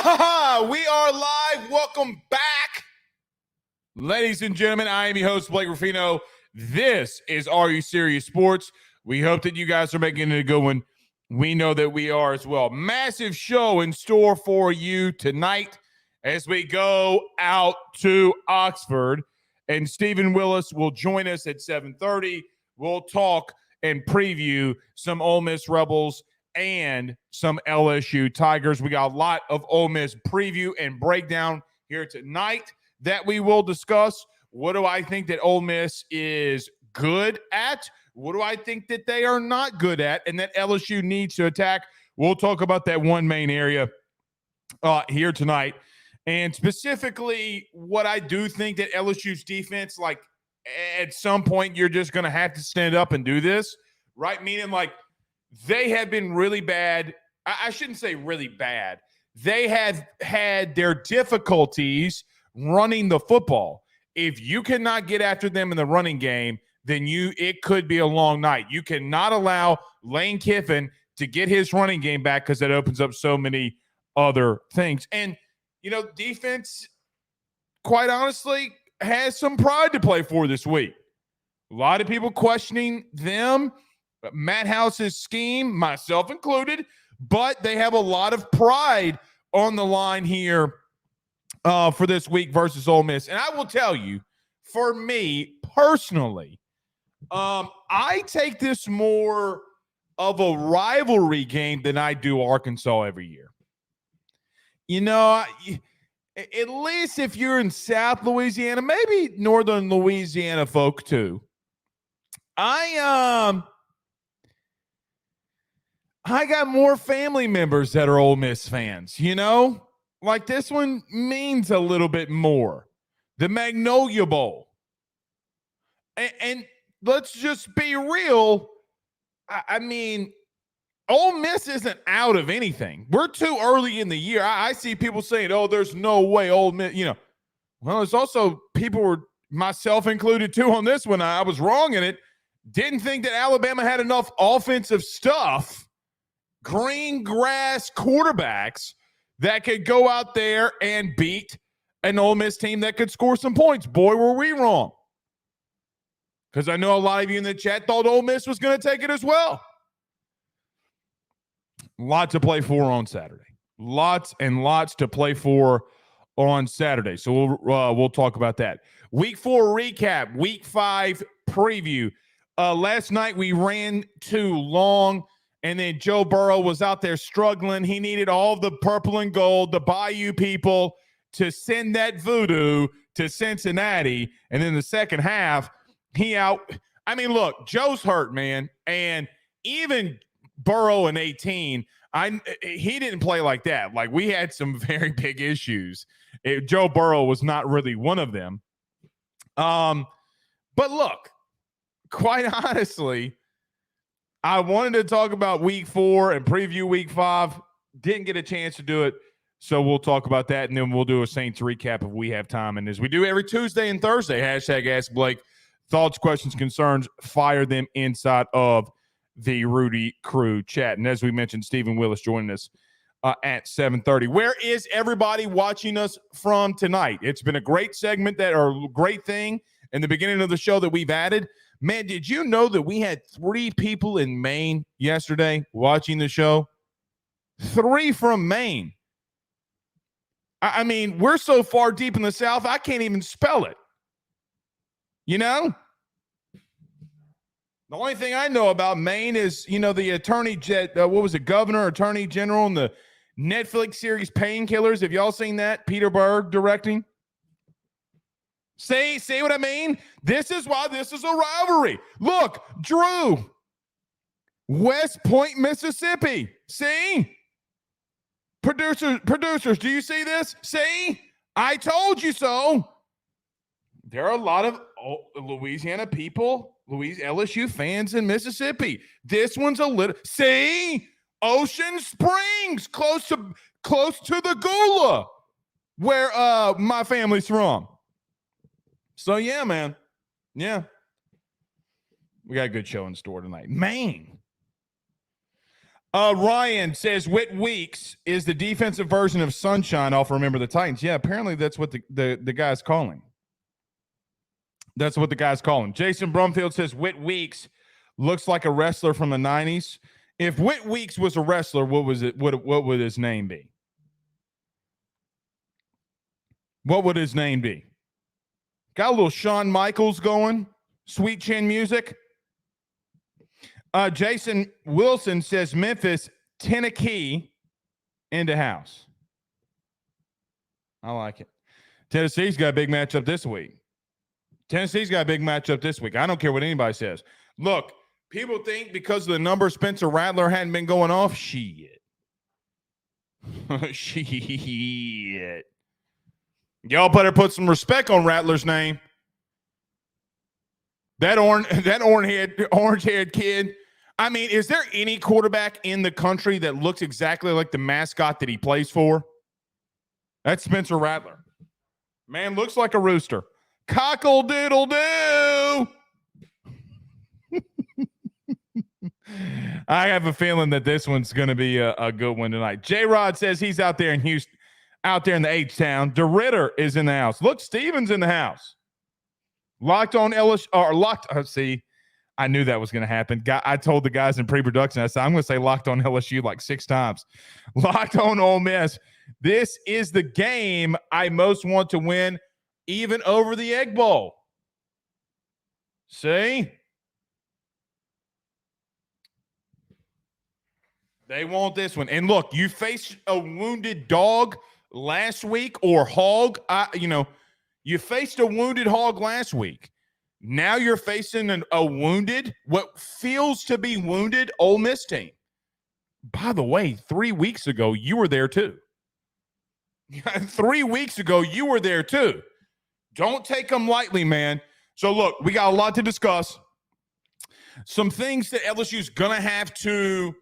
We are live. Welcome back. Ladies and gentlemen, I am your host, Blake Ruffino. This is Are You Serious Sports? We hope that you guys are making it a good one. We know that we are as well. Massive show in store for you tonight as we go out to Oxford. And Stephen Willis will join us at 7:30. We'll talk and preview some Ole Miss Rebels and some LSU Tigers. We got a lot of Ole Miss preview and breakdown here tonight that we will discuss. What do I think that Ole Miss is good at? What do I think that they are not good at and that LSU needs to attack? We'll talk about that one main area here tonight. And specifically, what I do think that LSU's defense, like at some point, you're just going to have to stand up and do this, right? Meaning like, they have been really bad. I shouldn't say really bad. They have had their difficulties running the football. If you cannot get after them in the running game, then it could be a long night. You cannot allow Lane Kiffin to get his running game back because that opens up so many other things. And, defense, quite honestly, has some pride to play for this week. A lot of people questioning them. Matt House's scheme, myself included, but they have a lot of pride on the line here for this week versus Ole Miss. And I will tell you, for me personally, I take this more of a rivalry game than I do Arkansas every year. At least if you're in South Louisiana, maybe Northern Louisiana folk too. I got more family members that are Ole Miss fans, Like this one means a little bit more. The Magnolia Bowl. And let's just be real. I mean, Ole Miss isn't out of anything. We're too early in the year. I see people saying, oh, there's no way Ole Miss, Well, there's also people were, myself included too, on this one. I was wrong in it. Didn't think that Alabama had enough offensive stuff, green grass quarterbacks that could go out there and beat an Ole Miss team that could score some points. Boy, were we wrong. Because I know a lot of you in the chat thought Ole Miss was going to take it as well. Lots to play for on Saturday. Lots and lots to play for on Saturday. So we'll talk about that. Week 4 recap, Week 5 preview. Last night we ran too long. And then Joe Burrow was out there struggling. He needed all the purple and gold, the Bayou people, to send that voodoo to Cincinnati. And then the second half, look, Joe's hurt, man. And even Burrow in 18, he didn't play like that. Like, we had some very big issues. Joe Burrow was not really one of them. But look, quite honestly, I wanted to talk about Week 4 and preview Week 5. Didn't get a chance to do it, so we'll talk about that, and then we'll do a Saints recap if we have time. And as we do every Tuesday and Thursday, hashtag Ask Blake. Thoughts, questions, concerns, fire them inside of the Rudy Crew chat. And as we mentioned, Stephen Willis joining us at 7:30. Where is everybody watching us from tonight? It's been a great segment great thing in the beginning of the show that we've added. Man, did you know that we had 3 people in Maine yesterday watching the show? 3 from Maine. I mean, we're so far deep in the South, I can't even spell it. The only thing I know about Maine is, the governor, attorney general, and the Netflix series Painkillers. Have y'all seen that? Peter Berg directing. See what I mean? This is why this is a rivalry. Look, Drew, West Point, Mississippi. See? Producers, do you see this? See? I told you so. There are a lot of Louisiana people, LSU fans in Mississippi. This one's a little, see? Ocean Springs, close to the Gula, where my family's from. So, yeah, man. Yeah. We got a good show in store tonight. Maine. Ryan says Whit Weeks is the defensive version of Sunshine off Remember the Titans. Yeah, apparently that's what the guy's calling. That's what the guy's calling. Jason Brumfield says Whit Weeks looks like a wrestler from the 90s. If Whit Weeks was a wrestler, what would his name be? What would his name be? Got a little Shawn Michaels going. Sweet chin music. Jason Wilson says Memphis, Tennessee, into house. I like it. Tennessee's got a big matchup this week. I don't care what anybody says. Look, people think because of the number Spencer Rattler hadn't been going off. Shit. Y'all better put some respect on Rattler's name. That orange-haired kid. I mean, is there any quarterback in the country that looks exactly like the mascot that he plays for? That's Spencer Rattler. Man, looks like a rooster. Cockle-doodle-doo! I have a feeling that this one's going to be a good one tonight. J-Rod says he's out there in Houston, out there in the H-Town. DeRitter is in the house. Look, Steven's in the house. Locked on LSU, or locked. See, I knew that was going to happen. I told the guys in pre-production, I said, I'm going to say locked on LSU like 6 times. Locked on Ole Miss. This is the game I most want to win, even over the Egg Bowl. See? They want this one. And look, you faced a wounded dog last week, or hog. You faced a wounded hog last week. Now you're facing a wounded, what feels to be wounded Ole Miss team. By the way, 3 weeks ago, you were there too. 3 weeks ago, you were there too. Don't take them lightly, man. So look, we got a lot to discuss. Some things that LSU's going to have to,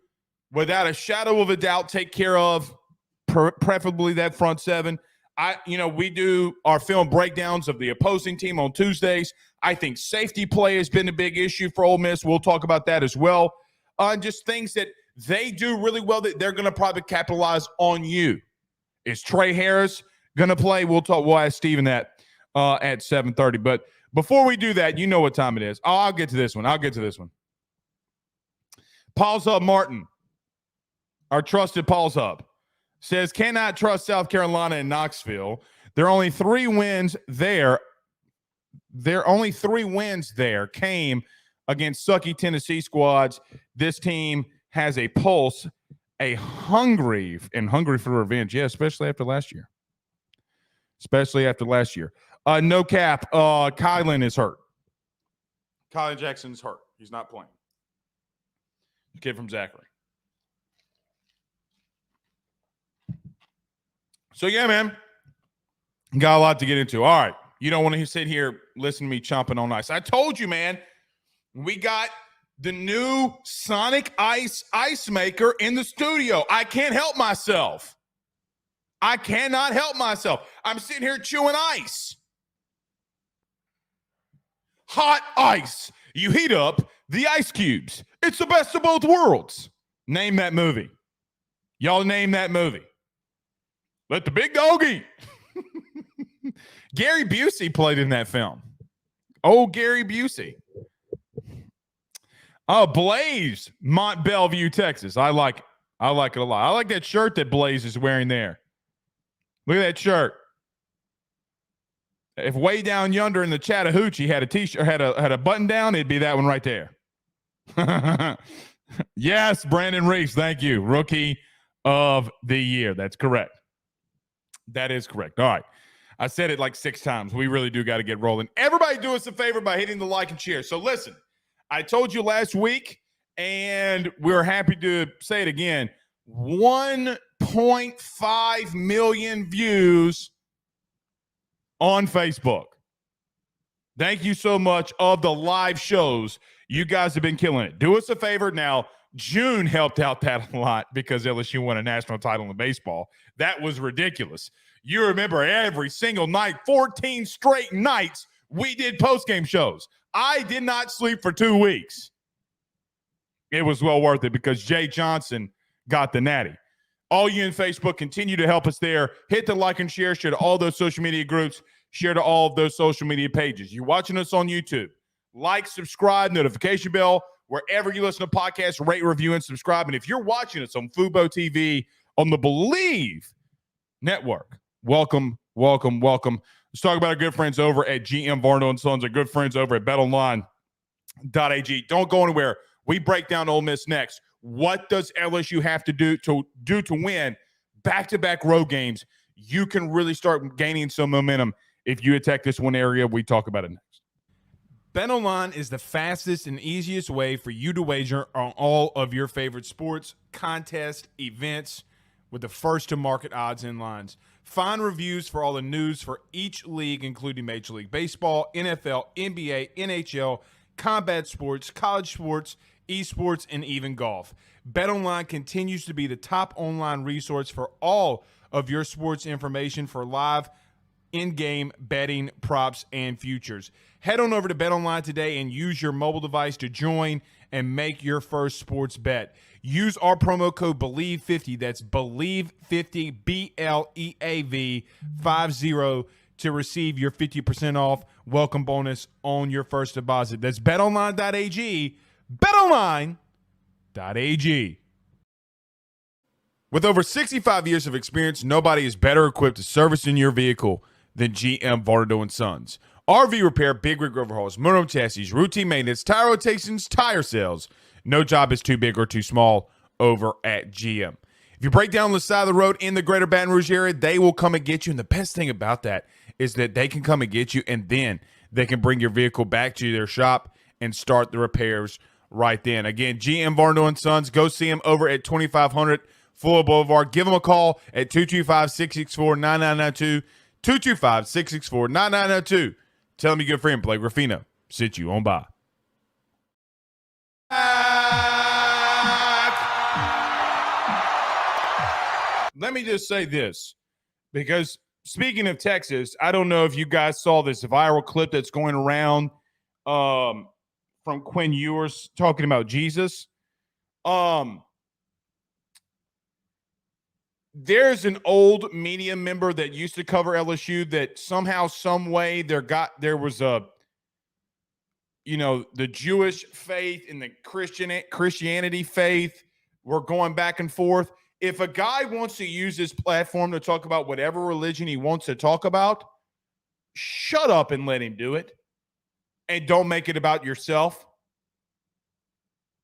without a shadow of a doubt, take care of, preferably that front seven. We do our film breakdowns of the opposing team on Tuesdays. I think safety play has been a big issue for Ole Miss. We'll talk about that as well. Just things that they do really well that they're going to probably capitalize on you. Is Trey Harris going to play? We'll ask Stephen that at 7:30. But before we do that, you know what time it is. Oh, I'll get to this one. Paul's Hub Martin, our trusted Paul's Hub, says, cannot trust South Carolina and Knoxville. There are only 3 wins there. Only 3 wins there came against sucky Tennessee squads. This team has a pulse, hungry for revenge. Yeah, especially after last year. No cap. Kylan is hurt. Kylan Jackson's hurt. He's not playing. The kid from Zachary. So, yeah, man, got a lot to get into. All right. You don't want to sit here listen to me chomping on ice. I told you, man, we got the new Sonic Ice maker in the studio. I can't help myself. I cannot help myself. I'm sitting here chewing ice. Hot ice. You heat up the ice cubes. It's the best of both worlds. Name that movie. Y'all name that movie. Let the big dog eat. Gary Busey played in that film. Oh, Gary Busey. Oh, Blaze, Mont Bellevue, Texas. I like it. I like it a lot. I like that shirt that Blaze is wearing there. Look at that shirt. If way down yonder in the Chattahoochee had a t-shirt, had a button down, it'd be that one right there. Yes, Brandon Reese. Thank you. Rookie of the year. That's correct. That is correct. All right. I said it like 6 times. We really do got to get rolling. Everybody do us a favor by hitting the like and share. So listen, I told you last week, and we're happy to say it again, 1.5 million views on Facebook. Thank you so much of the live shows. You guys have been killing it. Do us a favor. Now, June helped out that a lot because LSU won a national title in baseball. That was ridiculous. You remember every single night, 14 straight nights, we did postgame shows. I did not sleep for 2 weeks. It was well worth it because Jay Johnson got the natty. All you in Facebook, continue to help us there. Hit the like and share to all those social media groups, share to all of those social media pages. You're watching us on YouTube. Like, subscribe, notification bell, wherever you listen to podcasts, rate, review, and subscribe. And if you're watching us on Fubo TV on the Believe Network, welcome. Let's talk about our good friends over at GM Varno & Sons, our good friends over at BetOnline.ag. Don't go anywhere. We break down Ole Miss next. What does LSU have to do to win back-to-back road games? You can really start gaining some momentum if you attack this one area. We talk about it next. BetOnline is the fastest and easiest way for you to wager on all of your favorite sports, contests, events with the first-to-market odds and lines. Find reviews for all the news for each league, including Major League Baseball, NFL, NBA, NHL, combat sports, college sports, esports, and even golf. BetOnline continues to be the top online resource for all of your sports information for live in-game betting, props, and futures. Head on over to BetOnline today and use your mobile device to join and make your first sports bet. Use our promo code BELIEVE50, that's BELIEVE50, BLEAV 50, to receive your 50% off welcome bonus on your first deposit. That's betonline.ag, betonline.ag. With over 65 years of experience, nobody is better equipped to service in your vehicle than GM Varno & Sons. RV repair, big rig overhauls, motorhome chassis, routine maintenance, tire rotations, tire sales. No job is too big or too small over at GM. If you break down the side of the road in the greater Baton Rouge area, they will come and get you. And the best thing about that is that they can come and get you, and then they can bring your vehicle back to their shop and start the repairs right then. Again, GM Varno & Sons. Go see them over at 2500 Fuller Boulevard. Give them a call at 225-664-9992, 225-664-9992. Tell them your good friend Blake Ruffino sent you on by. Let me just say this, because speaking of Texas, I don't know if you guys saw this viral clip that's going around from Quinn Ewers talking about Jesus. There's an old media member that used to cover LSU that somehow, some way, there was the Jewish faith and the Christianity faith were going back and forth. If a guy wants to use his platform to talk about whatever religion he wants to talk about, shut up and let him do it. And don't make it about yourself.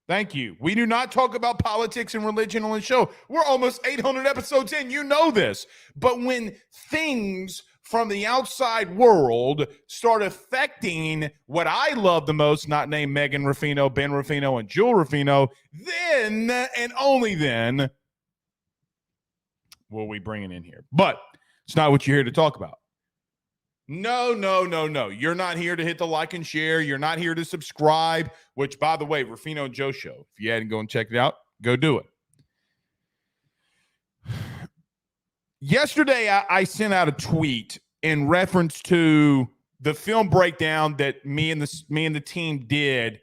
Thank you. We do not talk about politics and religion on the show. We're almost 800 episodes in. You know this. But when things from the outside world start affecting what I love the most, not named Megan Ruffino, Ben Ruffino, and Jewel Ruffino, then and only then will we bring it in here. But it's not what you're here to talk about. No. You're not here to hit the like and share. You're not here to subscribe, which, by the way, Ruffino and Joe show. If you hadn't go and check it out, go do it. Yesterday, I sent out a tweet in reference to the film breakdown that me and the team did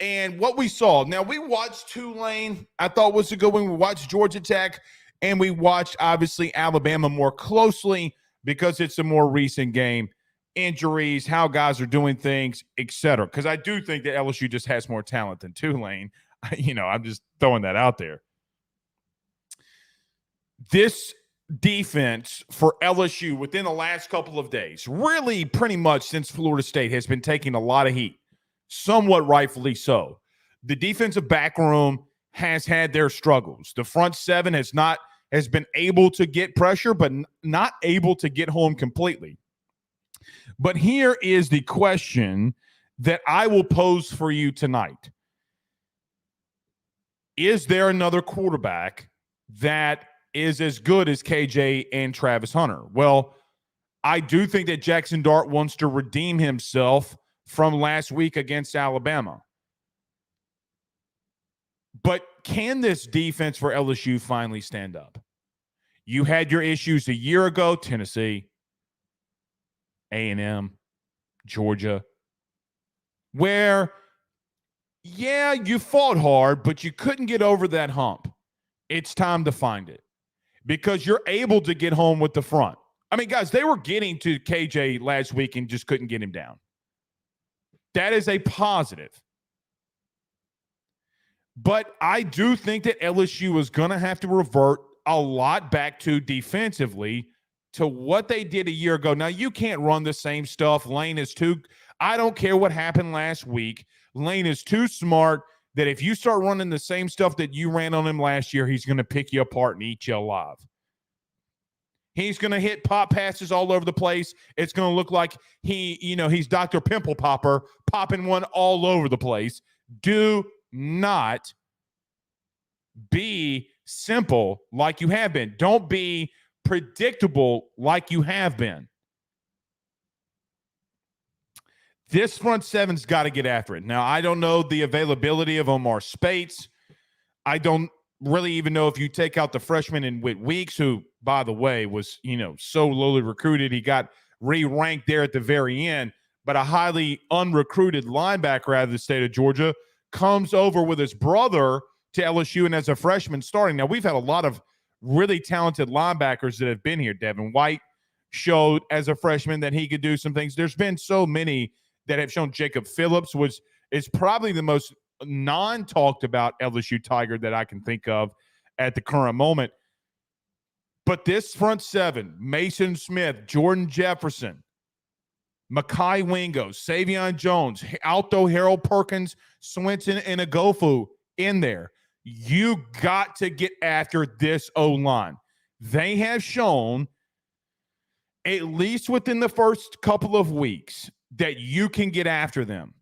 and what we saw. Now, we watched Tulane. I thought was a good one. We watched Georgia Tech, and we watched, obviously, Alabama more closely because it's a more recent game. Injuries, how guys are doing things, etc. Because I do think that LSU just has more talent than Tulane. I'm just throwing that out there. This defense for LSU within the last couple of days, really pretty much since Florida State, has been taking a lot of heat, somewhat rightfully so. The defensive back room has had their struggles. The front seven has been able to get pressure, but not able to get home completely. But here is the question that I will pose for you tonight. Is there another quarterback that is as good as KJ and Travis Hunter? Well, I do think that Jackson Dart wants to redeem himself from last week against Alabama. But can this defense for LSU finally stand up? You had your issues a year ago, Tennessee, A&M, Georgia, where, yeah, you fought hard, but you couldn't get over that hump. It's time to find it because you're able to get home with the front. I mean, guys, they were getting to KJ last week and just couldn't get him down. That is a positive. But I do think that LSU is going to have to revert a lot back to defensively to what they did a year ago. Now, you can't run the same stuff. Lane is too – I don't care what happened last week. Lane is too smart that if you start running the same stuff that you ran on him last year, he's going to pick you apart and eat you alive. He's going to hit pop passes all over the place. It's going to look like he's Dr. Pimple Popper popping one all over the place. Do not be simple like you have been. Don't be predictable like you have been. This front seven's got to get after it. Now, I don't know the availability of Omar Spates. I don't really even know if you take out the freshman in Whit Weeks, who, by the way, was, so lowly recruited. He got re-ranked there at the very end, but a highly unrecruited linebacker out of the state of Georgia comes over with his brother to LSU and as a freshman starting. Now, we've had a lot of really talented linebackers that have been here. Devin White showed as a freshman that he could do some things. There's been so many that have shown. Jacob Phillips is probably the most non-talked about LSU Tiger that I can think of at the current moment. But this front seven, Mason Smith, Jordan Jefferson, Mekhi Wingo, Savion Jones, Alto, Harold Perkins, Swinton, and Agofu in there. You got to get after this O-line. They have shown, at least within the first couple of weeks, that you can get after them.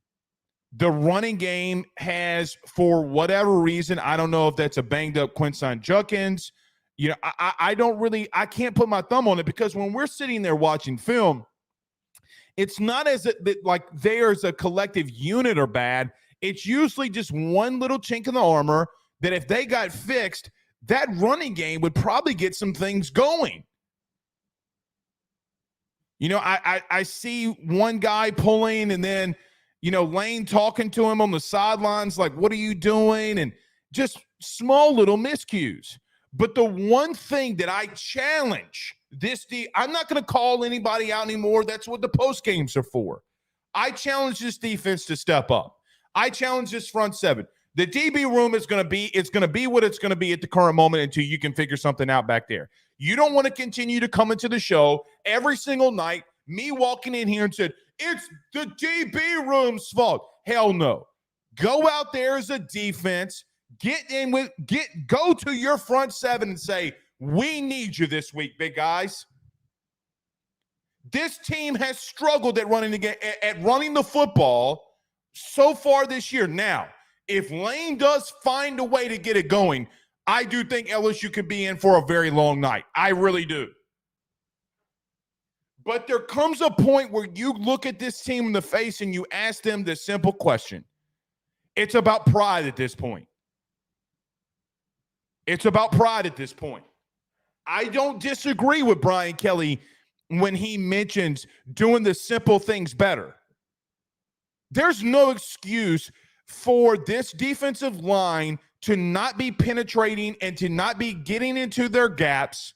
The running game has, for whatever reason, I don't know if that's a banged-up Quincy Judkins. I can't put my thumb on it because when we're sitting there watching film, it's not as like there's a collective unit are bad. It's usually just one little chink in the armor that if they got fixed, that running game would probably get some things going. I see one guy pulling and then, Lane talking to him on the sidelines like, what are you doing? And just small little miscues. But the one thing that I challenge I'm not going to call anybody out anymore. That's what the post games are for. I challenge this defense to step up. I challenge this front seven. The DB room is going to be what it's going to be at the current moment until you can figure something out back there. You don't want to continue to come into the show every single night, me walking in here and said, it's the DB room's fault. Hell no. Go out there as a defense, go to your front seven and say, we need you this week, big guys. This team has struggled at running the football so far this year. Now, if Lane does find a way to get it going, I do think LSU could be in for a very long night. I really do. But there comes a point where you look at this team in the face and you ask them this simple question. It's about pride at this point. It's about pride at this point. I don't disagree with Brian Kelly when he mentions doing the simple things better. There's no excuse for this defensive line to not be penetrating and to not be getting into their gaps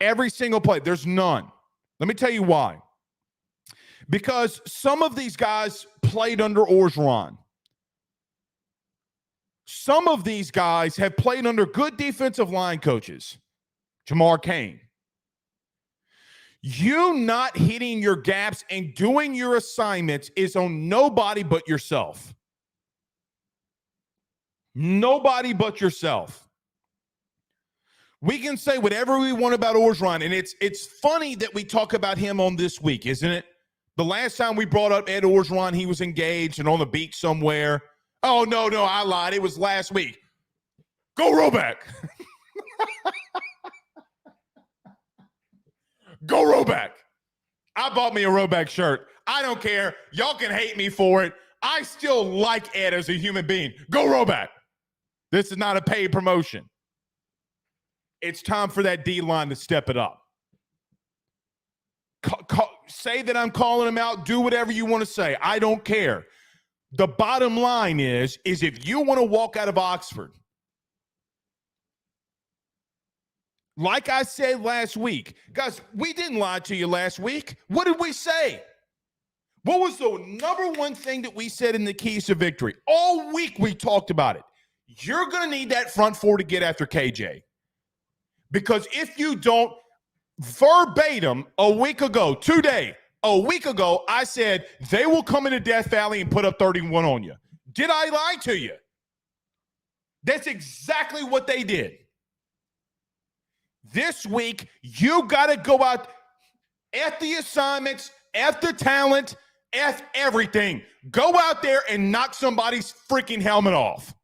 every single play. There's none. Let me tell you why. Because some of these guys played under Orgeron. Some of these guys have played under good defensive line coaches. Jamar Cain. You not hitting your gaps and doing your assignments is on nobody but yourself. Nobody but yourself. We can say whatever we want about Orgeron, and it's funny that we talk about him on this week, isn't it? The last time we brought up Ed Orgeron, he was engaged and on the beach somewhere. Oh, no, I lied. It was last week. Go Roback. Go Roback. I bought me a Roback shirt. I don't care. Y'all can hate me for it. I still like Ed as a human being. Go Roback. This is not a paid promotion. It's time for that D-line to step it up. Say that I'm calling him out. Do whatever you want to say. I don't care. The bottom line is if you want to walk out of Oxford Like I said last week, guys, we didn't lie to you last week. What did we say? What was the number one thing that we said in the keys to victory? All week we talked about it. You're going to need that front four to get after KJ. Because if you don't, verbatim, a week ago, I said they will come into Death Valley and put up 31 on you. Did I lie to you? That's exactly what they did. This week, you got to go out at the assignments, at the talent, at everything. Go out there and knock somebody's freaking helmet off.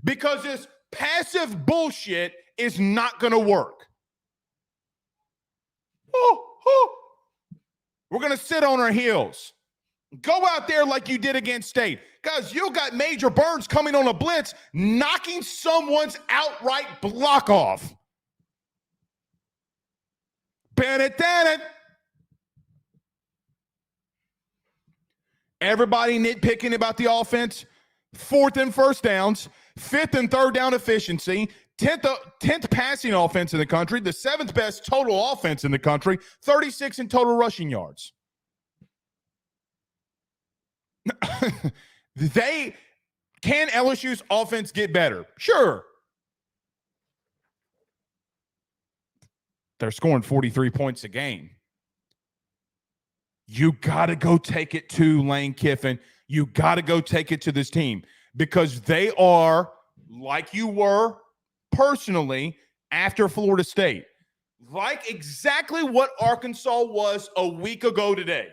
Because this passive bullshit is not going to work. We're going to sit on our heels. Go out there like you did against State. Guys, you got Major Burns coming on a blitz, knocking someone's outright block off. Bennett. Everybody nitpicking about the offense. 4th and 1st downs, 5th and 3rd down efficiency, 10th passing offense in the country, the 7th best total offense in the country, 36 in total rushing yards. Can LSU's offense get better? Sure. They're scoring 43 points a game. You got to go take it to Lane Kiffin. You got to go take it to this team because they are, like you were personally after Florida State, like exactly what Arkansas was a week ago today.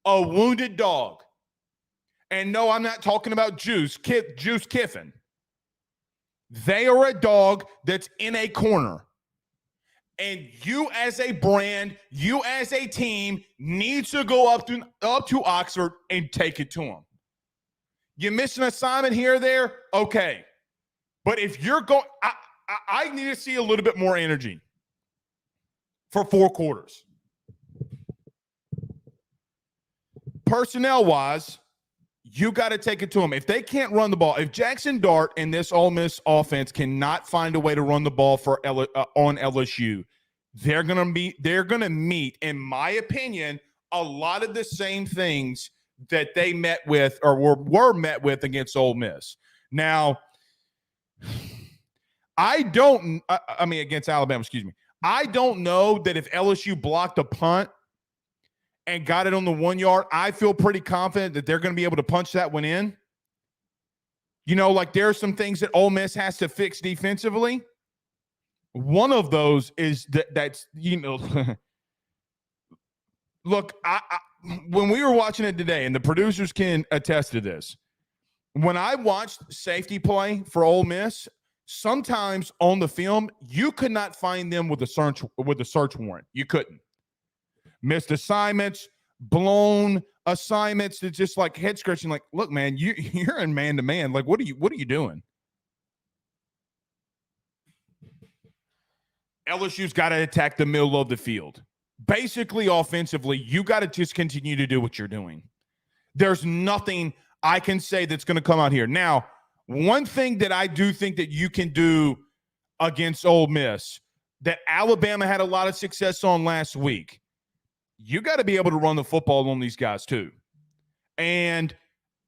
A wounded dog. And no, I'm not talking about Juice Kiffin. They are a dog that's in a corner. And you as a brand, you as a team needs to go up to Oxford and take it to them. You miss an assignment here or there, okay. But if you're going, I need to see a little bit more energy for 4 quarters. Personnel-wise, you got to take it to them. If they can't run the ball, if Jackson Dart and this Ole Miss offense cannot find a way to run the ball on LSU, they're gonna meet, in my opinion, a lot of the same things that they met with or were met with against Ole Miss. Now, against Alabama, excuse me. I don't know that if LSU blocked a punt and got it on the 1 yard, I feel pretty confident that they're going to be able to punch that one in. You know, like there are some things that Ole Miss has to fix defensively. One of those is that's, you know, look, when we were watching it today, and the producers can attest to this, when I watched safety play for Ole Miss, sometimes on the film, you could not find them with a search warrant. You couldn't. Missed assignments, blown assignments that's just like head scratching. Like, look, man, you're in man to man. Like, what are you doing? LSU's got to attack the middle of the field. Basically, offensively, you got to just continue to do what you're doing. There's nothing I can say that's going to come out here. Now, one thing that I do think that you can do against Ole Miss that Alabama had a lot of success on last week, you got to be able to run the football on these guys too. And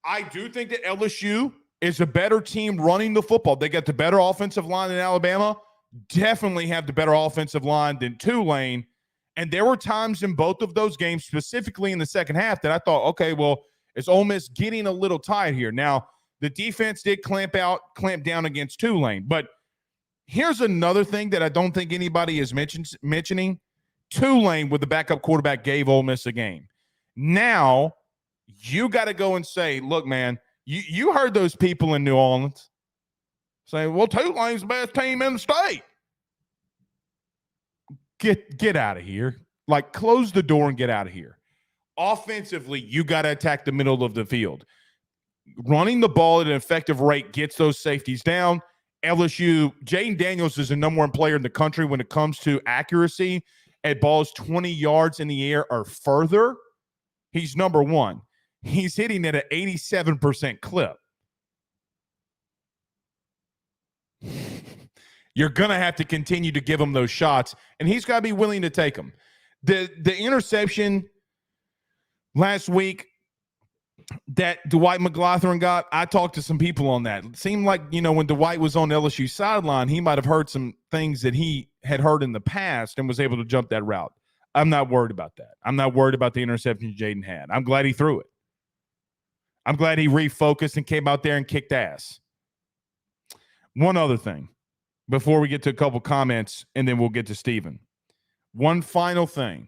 I do think that LSU is a better team running the football. They got the better offensive line than Alabama, definitely have the better offensive line than Tulane. And there were times in both of those games, specifically in the second half, that I thought, okay, well, is Ole Miss getting a little tired here? Now, the defense did clamp down against Tulane. But here's another thing that I don't think anybody is mentioning. Tulane, with the backup quarterback, gave Ole Miss a game. Now, you got to go and say, look, man, you heard those people in New Orleans saying, well, Tulane's the best team in the state. Get out of here. Like, close the door and get out of here. Offensively, you got to attack the middle of the field. Running the ball at an effective rate gets those safeties down. LSU, Jaden Daniels is the number one player in the country when it comes to accuracy at balls 20 yards in the air or further. He's number one. He's hitting at an 87% clip. You're going to have to continue to give him those shots, and he's got to be willing to take them. The interception last week that Dwight McLaughlin got, I talked to some people on that. It seemed like, when Dwight was on LSU sideline, he might have heard some things that he had heard in the past and was able to jump that route. I'm not worried about that. I'm not worried about the interception Jaden had. I'm glad he threw it. I'm glad he refocused and came out there and kicked ass. One other thing before we get to a couple comments, and then we'll get to Stephen. One final thing.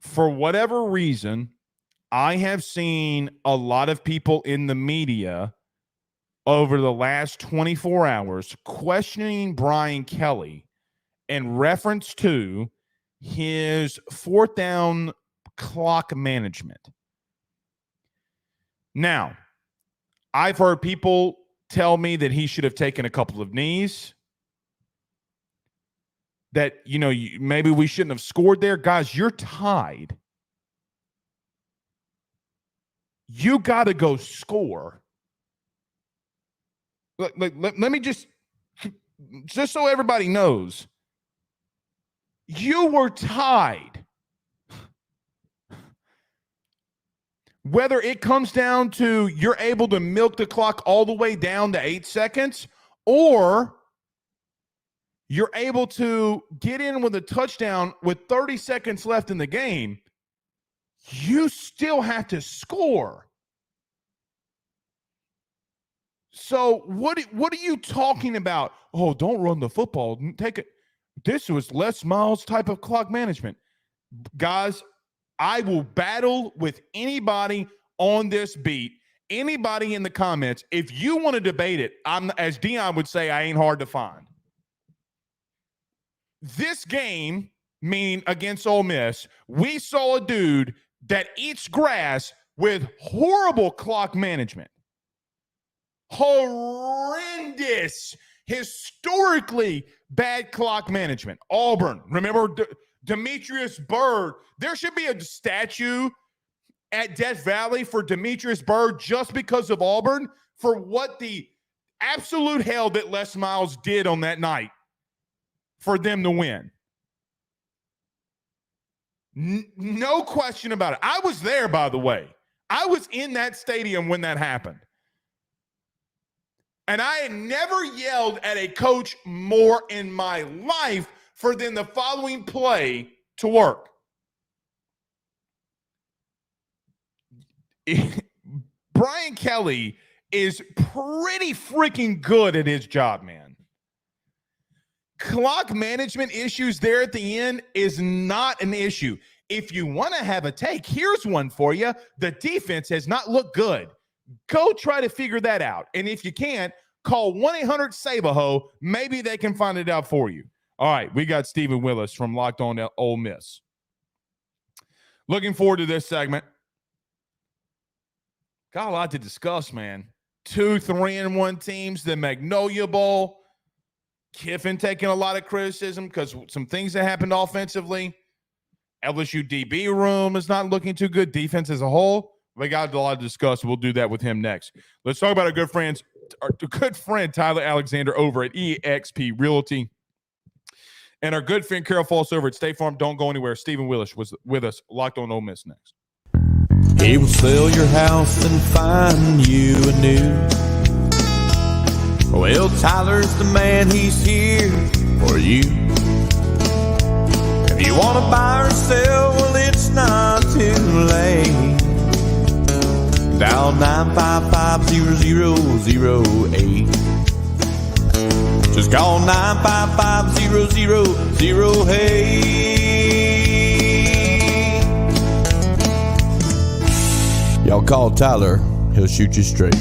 For whatever reason, I have seen a lot of people in the media over the last 24 hours questioning Brian Kelly in reference to his fourth down clock management. Now, I've heard people tell me that he should have taken a couple of knees, that, maybe we shouldn't have scored there. Guys, you're tied. You got to go score. Let me just so everybody knows, you were tied. Whether it comes down to you're able to milk the clock all the way down to 8 seconds, or you're able to get in with a touchdown with 30 seconds left in the game, you still have to score. So what are you talking about? Oh, don't run the football. Take it. This was Les Miles type of clock management. Guys, I will battle with anybody on this beat, anybody in the comments. If you want to debate it, as Dion would say, I ain't hard to find. This game, meaning against Ole Miss, we saw a dude that eats grass with horrible clock management. Horrendous, historically bad clock management. Auburn, remember Demetrius Byrd? There should be a statue at Death Valley for Demetrius Byrd just because of Auburn, for what the absolute hell that Les Miles did on that night for them to win. No question about it. I was there, by the way. I was in that stadium when that happened. And I had never yelled at a coach more in my life for them the following play to work. Brian Kelly is pretty freaking good at his job, man. Clock management issues there at the end is not an issue. If you want to have a take, here's one for you. The defense has not looked good. Go try to figure that out. And if you can't, call 1-800-SAVE-A-HO. Maybe they can find it out for you. All right, we got Stephen Willis from Locked On Ole Miss. Looking forward to this segment. Got a lot to discuss, man. 2 3-1 teams, the Magnolia Bowl. Kiffin taking a lot of criticism because some things that happened offensively. LSU DB room is not looking too good. Defense as a whole. We got a lot to discuss. We'll do that with him next. Let's talk about our good friend Tyler Alexander over at eXp Realty. And our good friend Carol Falls over at State Farm. Don't go anywhere. Stephen Willis was with us. Locked On Ole Miss next. He will sell your house and find you a new. Well, Tyler's the man. He's here for you. If you want to buy or sell, well, it's not too late. Dial 955-0008. Just call 955-0008. Y'all call Tyler. He'll shoot you straight.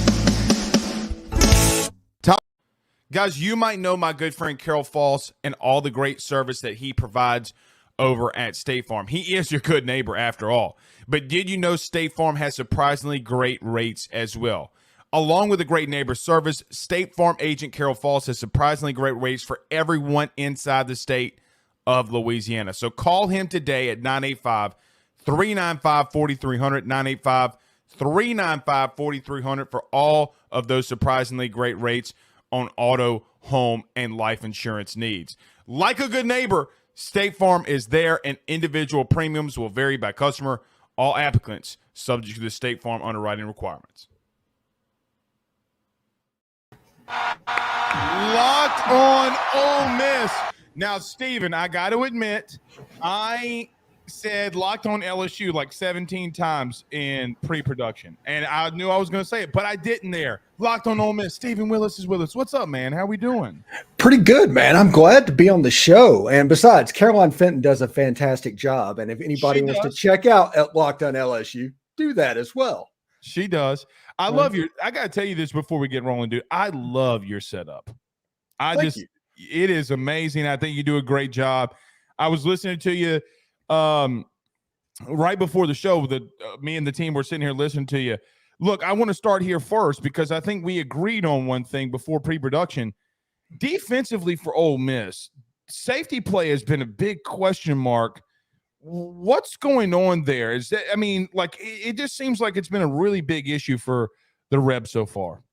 Guys, you might know my good friend Carol Falls and all the great service that he provides over at State Farm. He is your good neighbor after all. But did you know State Farm has surprisingly great rates as well? Along with the great neighbor service, State Farm agent Carol Falls has surprisingly great rates for everyone inside the state of Louisiana. So call him today at 985-395-4300, 985-395-4300 for all of those surprisingly great rates. on auto, home, and life insurance needs. Like a good neighbor, State Farm is there, and individual premiums will vary by customer. All applicants subject to the State Farm underwriting requirements. Locked on Ole Miss. Now, Stephen, I got to admit, I said locked on LSU like 17 times in pre-production, and I knew I was going to say it, but I didn't there. Locked on Ole Miss. Stephen Willis is with us. What's up, man? How we doing? Pretty good, man. I'm glad to be on the show. And besides, Caroline Fenton does a fantastic job. And if anybody wants to check out at Locked on LSU, do that as well. She does. I love your – I got to tell you this before we get rolling, dude. I love your setup. Thank you. It is amazing. I think you do a great job. I was listening to you right before the show. Me and the team were sitting here listening to you. Look, I want to start here first because I think we agreed on one thing before pre-production. Defensively for Ole Miss, safety play has been a big question mark. What's going on there? Is that, I mean, like it just seems like it's been a really big issue for the Rebs so far.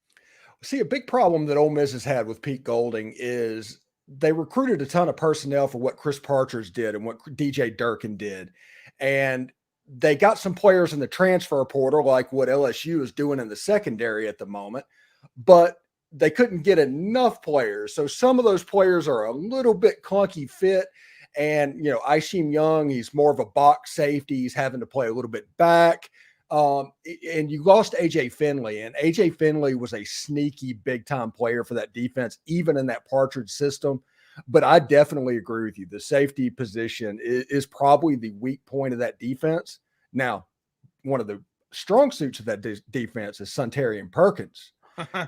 See, a big problem that Ole Miss has had with Pete Golding is they recruited a ton of personnel for what Chris Partridge did and what DJ Durkin did. And they got some players in the transfer portal, like what LSU is doing in the secondary at the moment, but they couldn't get enough players. So some of those players are a little bit clunky fit. And, you know, Isheem Young, he's more of a box safety. He's having to play a little bit back. And you lost AJ Finley, and AJ Finley was a sneaky big time player for that defense, even in that Partridge system. But I definitely agree with you. The safety position is probably the weak point of that defense. Now, one of the strong suits of that defense is Suntarian Perkins.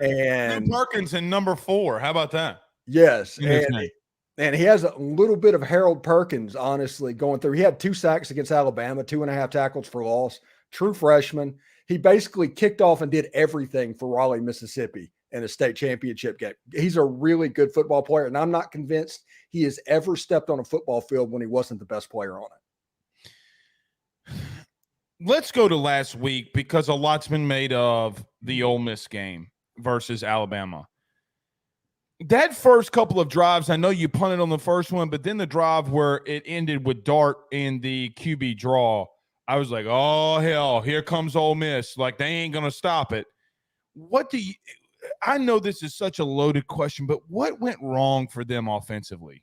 And Perkins in number 4. How about that? Yes. And he has a little bit of Harold Perkins, honestly, going through. He had 2 sacks against Alabama, 2.5 tackles for loss. True freshman. He basically kicked off and did everything for Raleigh, Mississippi in a state championship game. He's a really good football player, and I'm not convinced he has ever stepped on a football field when he wasn't the best player on it. Let's go to last week because a lot's been made of the Ole Miss game versus Alabama. That first couple of drives, I know you punted on the first one, but then the drive where it ended with Dart in the QB draw, I was like, oh, hell, here comes Ole Miss. Like, they ain't going to stop it. I know this is such a loaded question, but what went wrong for them offensively?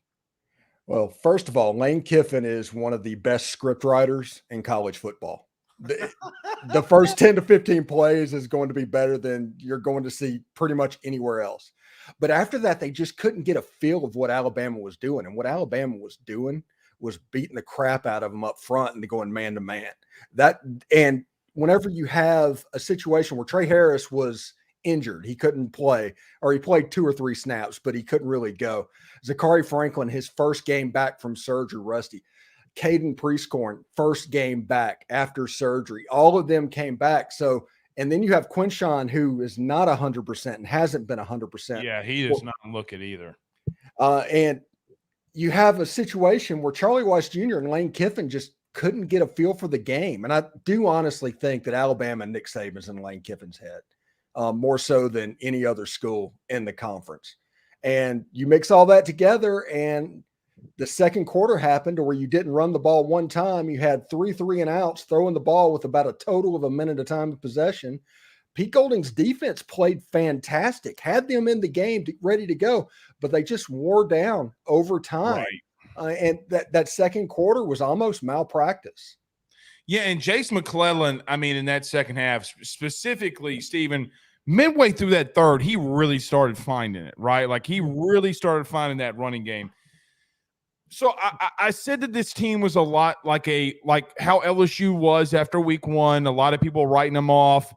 Well, first of all, Lane Kiffin is one of the best script writers in college football. The first 10 to 15 plays is going to be better than you're going to see pretty much anywhere else. But after that, they just couldn't get a feel of what Alabama was doing. And what Alabama was doing was beating the crap out of them up front and going man to man. And whenever you have a situation where Trey Harris was injured, he couldn't play, or he played 2 or 3 snaps, but he couldn't really go. Zachary Franklin, his first game back from surgery, rusty. Caden Prieskorn, first game back after surgery. All of them came back. So, and then you have Quinshawn, who is not 100% and hasn't been 100%. Yeah, he does not look it either. And you have a situation where Charlie Weiss Jr. and Lane Kiffin just couldn't get a feel for the game. And I do honestly think that Alabama and Nick Saban's in Lane Kiffin's head, more so than any other school in the conference. And you mix all that together, and the second quarter happened where you didn't run the ball one time. You had 3 3-and-outs, throwing the ball with about a total of a minute of time of possession. Pete Golding's defense played fantastic, had them in the game ready to go, but they just wore down over time. Right. And that second quarter was almost malpractice. Yeah, and Jace McClellan, I mean, in that second half, specifically, Stephen, midway through that third, he really started finding it, right? Like, he really started finding that running game. So I said that this team was a lot like how LSU was after week 1, a lot of people writing them off.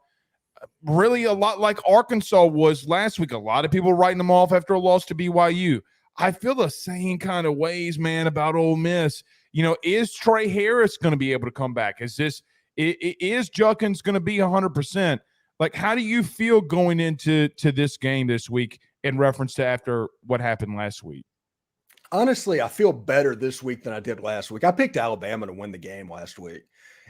Really a lot like Arkansas was last week. A lot of people writing them off after a loss to BYU. I feel the same kind of ways, man, about Ole Miss. You know, is Trey Harris going to be able to come back? Is Juckins going to be 100%? Like, how do you feel going into this game this week in reference to after what happened last week? Honestly, I feel better this week than I did last week. I picked Alabama to win the game last week.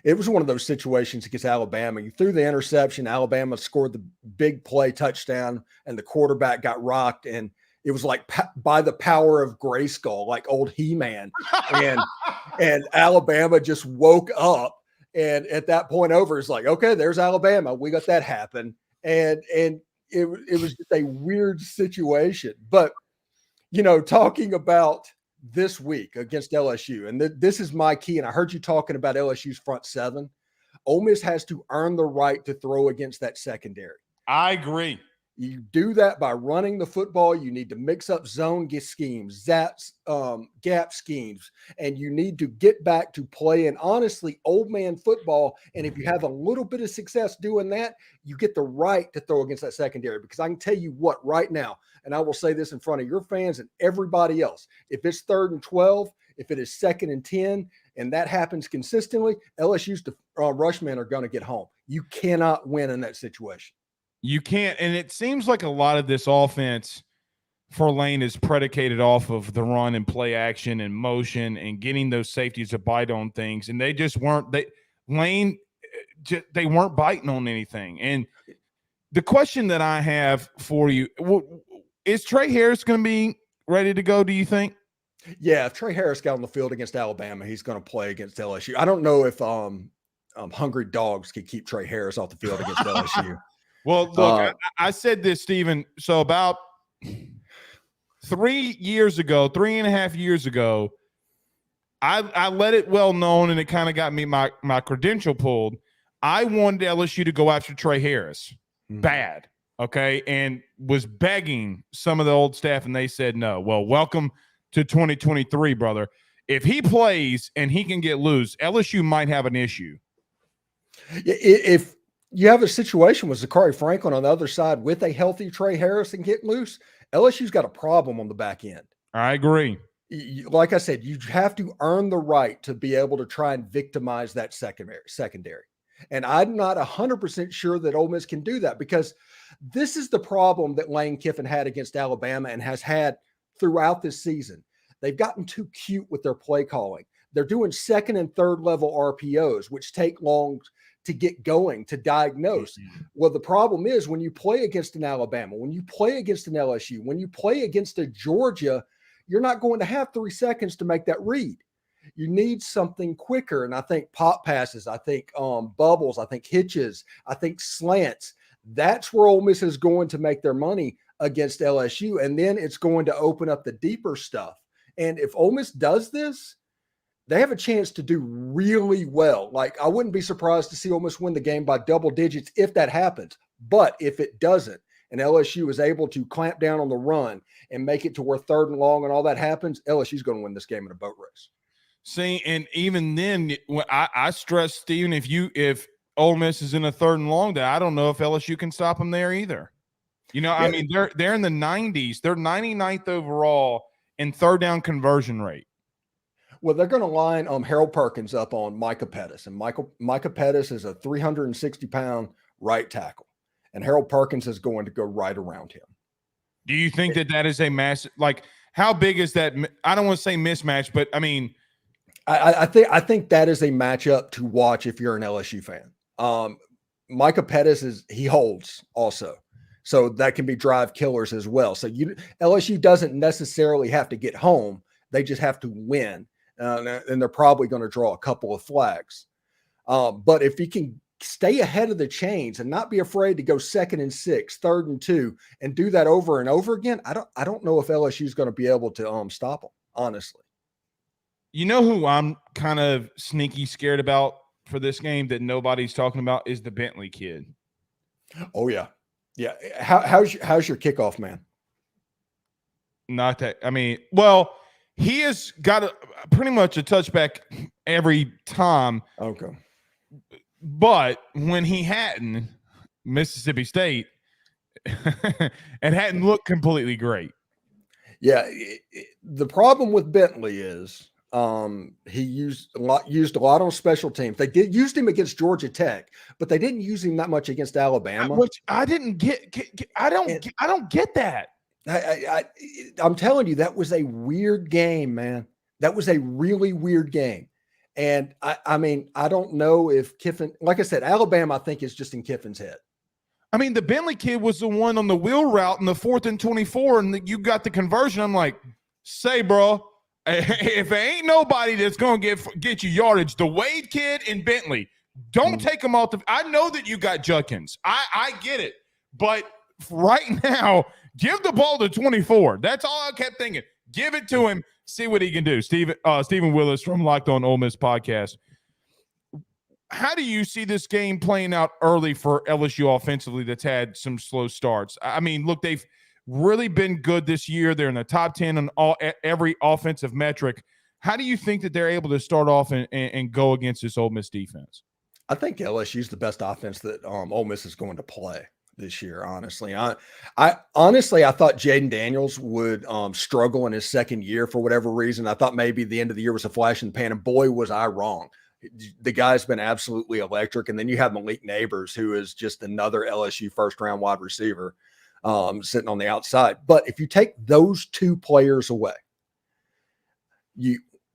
It was one of those situations against Alabama. You threw the interception, Alabama scored the big play touchdown, and the quarterback got rocked. And it was like by the power of Grayskull, like old He-Man. And Alabama just woke up. And at that point over, it's like, okay, there's Alabama. We got that happen. And it was just a weird situation. But, talking about this week against LSU, and this is my key, and I heard you talking about LSU's front seven. Ole Miss has to earn the right to throw against that secondary. I agree. You do that by running the football. You need to mix up zone schemes, gap schemes, and you need to get back to playing, honestly, old man football. And if you have a little bit of success doing that, you get the right to throw against that secondary. Because I can tell you what, right now, and I will say this in front of your fans and everybody else, if it's 3rd and 12, if it is 2nd and 10, and that happens consistently, LSU's rushmen are going to get home. You cannot win in that situation. You can't, and it seems like a lot of this offense for Lane is predicated off of the run and play action and motion and getting those safeties to bite on things, and they just weren't. They weren't biting on anything. And the question that I have for you is: Trey Harris going to be ready to go? Do you think? Yeah, if Trey Harris got on the field against Alabama, he's going to play against LSU. I don't know if hungry dogs could keep Trey Harris off the field against LSU. Well, look, I said this, Stephen. So about 3.5 years ago, I let it well known, and it kind of got me my credential pulled. I wanted LSU to go after Trey Harris bad, okay, and was begging some of the old staff, and they said no. Well, welcome to 2023, brother. If he plays and he can get loose, LSU might have an issue. If you have a situation with Zachary Franklin on the other side with a healthy Trey Harris and get loose, LSU's got a problem on the back end. I agree. Like I said, you have to earn the right to be able to try and victimize that secondary. And I'm not 100% sure that Ole Miss can do that, because this is the problem that Lane Kiffin had against Alabama and has had throughout this season. They've gotten too cute with their play calling. They're doing 2nd and 3rd level RPOs, which take long to get going, to diagnose. Well, the problem is when you play against an Alabama, when you play against an LSU, when you play against a Georgia, you're not going to have 3 seconds to make that read. You need something quicker. And I think pop passes, I think bubbles, I think hitches, I think slants. That's where Ole Miss is going to make their money against LSU. And then it's going to open up the deeper stuff. And if Ole Miss does this, they have a chance to do really well. Like, I wouldn't be surprised to see Ole Miss win the game by double digits if that happens. But if it doesn't, and LSU is able to clamp down on the run and make it to where 3rd and long and all that happens, LSU's going to win this game in a boat race. See, and even then, I stress, Stephen, if Ole Miss is in a 3rd and long, I don't know if LSU can stop them there either. I mean, they're in the 90s. They're 99th overall in 3rd down conversion rate. Well, they're going to line Harold Perkins up on Micah Pettis, and Micah Pettis is a 360-pound right tackle, and Harold Perkins is going to go right around him. Do you think that is a massive, like, how big is that? I don't want to say mismatch, but I mean, I think that is a matchup to watch if you're an LSU fan. Micah Pettis he holds also, so that can be drive killers as well. So LSU doesn't necessarily have to get home; they just have to win. And they're probably going to draw a couple of flags. But if he can stay ahead of the chains and not be afraid to go 2nd and 6, 3rd and 2, and do that over and over again, I don't know if LSU is going to be able to stop them, honestly. You know who I'm kind of sneaky scared about for this game that nobody's talking about is the Bentley kid. Oh, yeah. Yeah. How's your kickoff man? Not that – I mean, well – he has got pretty much a touchback every time. Okay. But when he hadn't, Mississippi State, it hadn't looked completely great. Yeah. The problem with Bentley is he used a lot on special teams. They used him against Georgia Tech, but they didn't use him that much against Alabama. Which I didn't get. I don't get that. I'm telling you, that was a weird game, man. That was a really weird game. And I mean, I don't know if Kiffin, like I said, Alabama, I think is just in Kiffin's head. I mean, the Bentley kid was the one on the wheel route in the 4th and 24, and you got the conversion. I'm like, say, bro, if there ain't nobody that's going to get you yardage, the Wade kid and Bentley, don't take them off. I know that you got Judkins. I get it. But right now, give the ball to 24. That's all I kept thinking. Give it to him. See what he can do. Stephen Willis from Locked On Ole Miss podcast. How do you see this game playing out early for LSU offensively that's had some slow starts? I mean, look, they've really been good this year. They're in the top 10 on every offensive metric. How do you think that they're able to start off and go against this Ole Miss defense? I think LSU is the best offense that Ole Miss is going to play this year. Honestly, I thought Jaden Daniels would struggle in his second year for whatever reason. I thought maybe the end of the year was a flash in the pan, and boy, was I wrong. The guy's been absolutely electric. And then you have Malik Neighbors, who is just another LSU first-round wide receiver sitting on the outside. But if you take those two players away,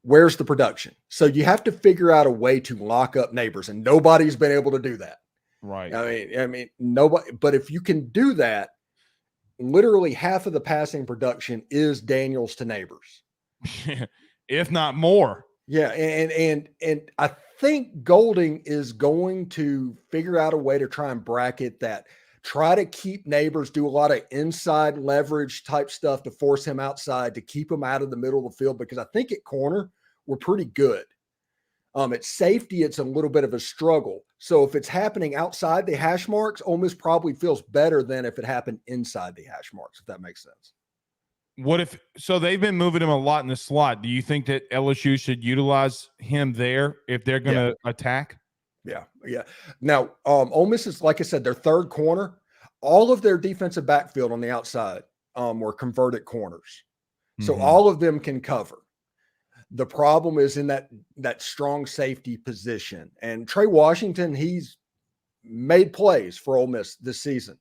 where's the production? So you have to figure out a way to lock up Neighbors, and nobody's been able to do that. Right. I mean, nobody. But if you can do that, literally half of the passing production is Daniels to Neighbors, if not more. Yeah, and I think Golding is going to figure out a way to try and bracket that. Try to keep Neighbors, do a lot of inside leverage type stuff to force him outside, to keep him out of the middle of the field, because I think at corner we're pretty good. At safety, it's a little bit of a struggle. So if it's happening outside the hash marks, Ole Miss probably feels better than if it happened inside the hash marks, if that makes sense. So they've been moving him a lot in the slot. Do you think that LSU should utilize him there if they're going to attack? Yeah. Now, Ole Miss is, like I said, their third corner. All of their defensive backfield on the outside were converted corners. So all of them can cover. The problem is in that strong safety position. And Trey Washington, he's made plays for Ole Miss this season,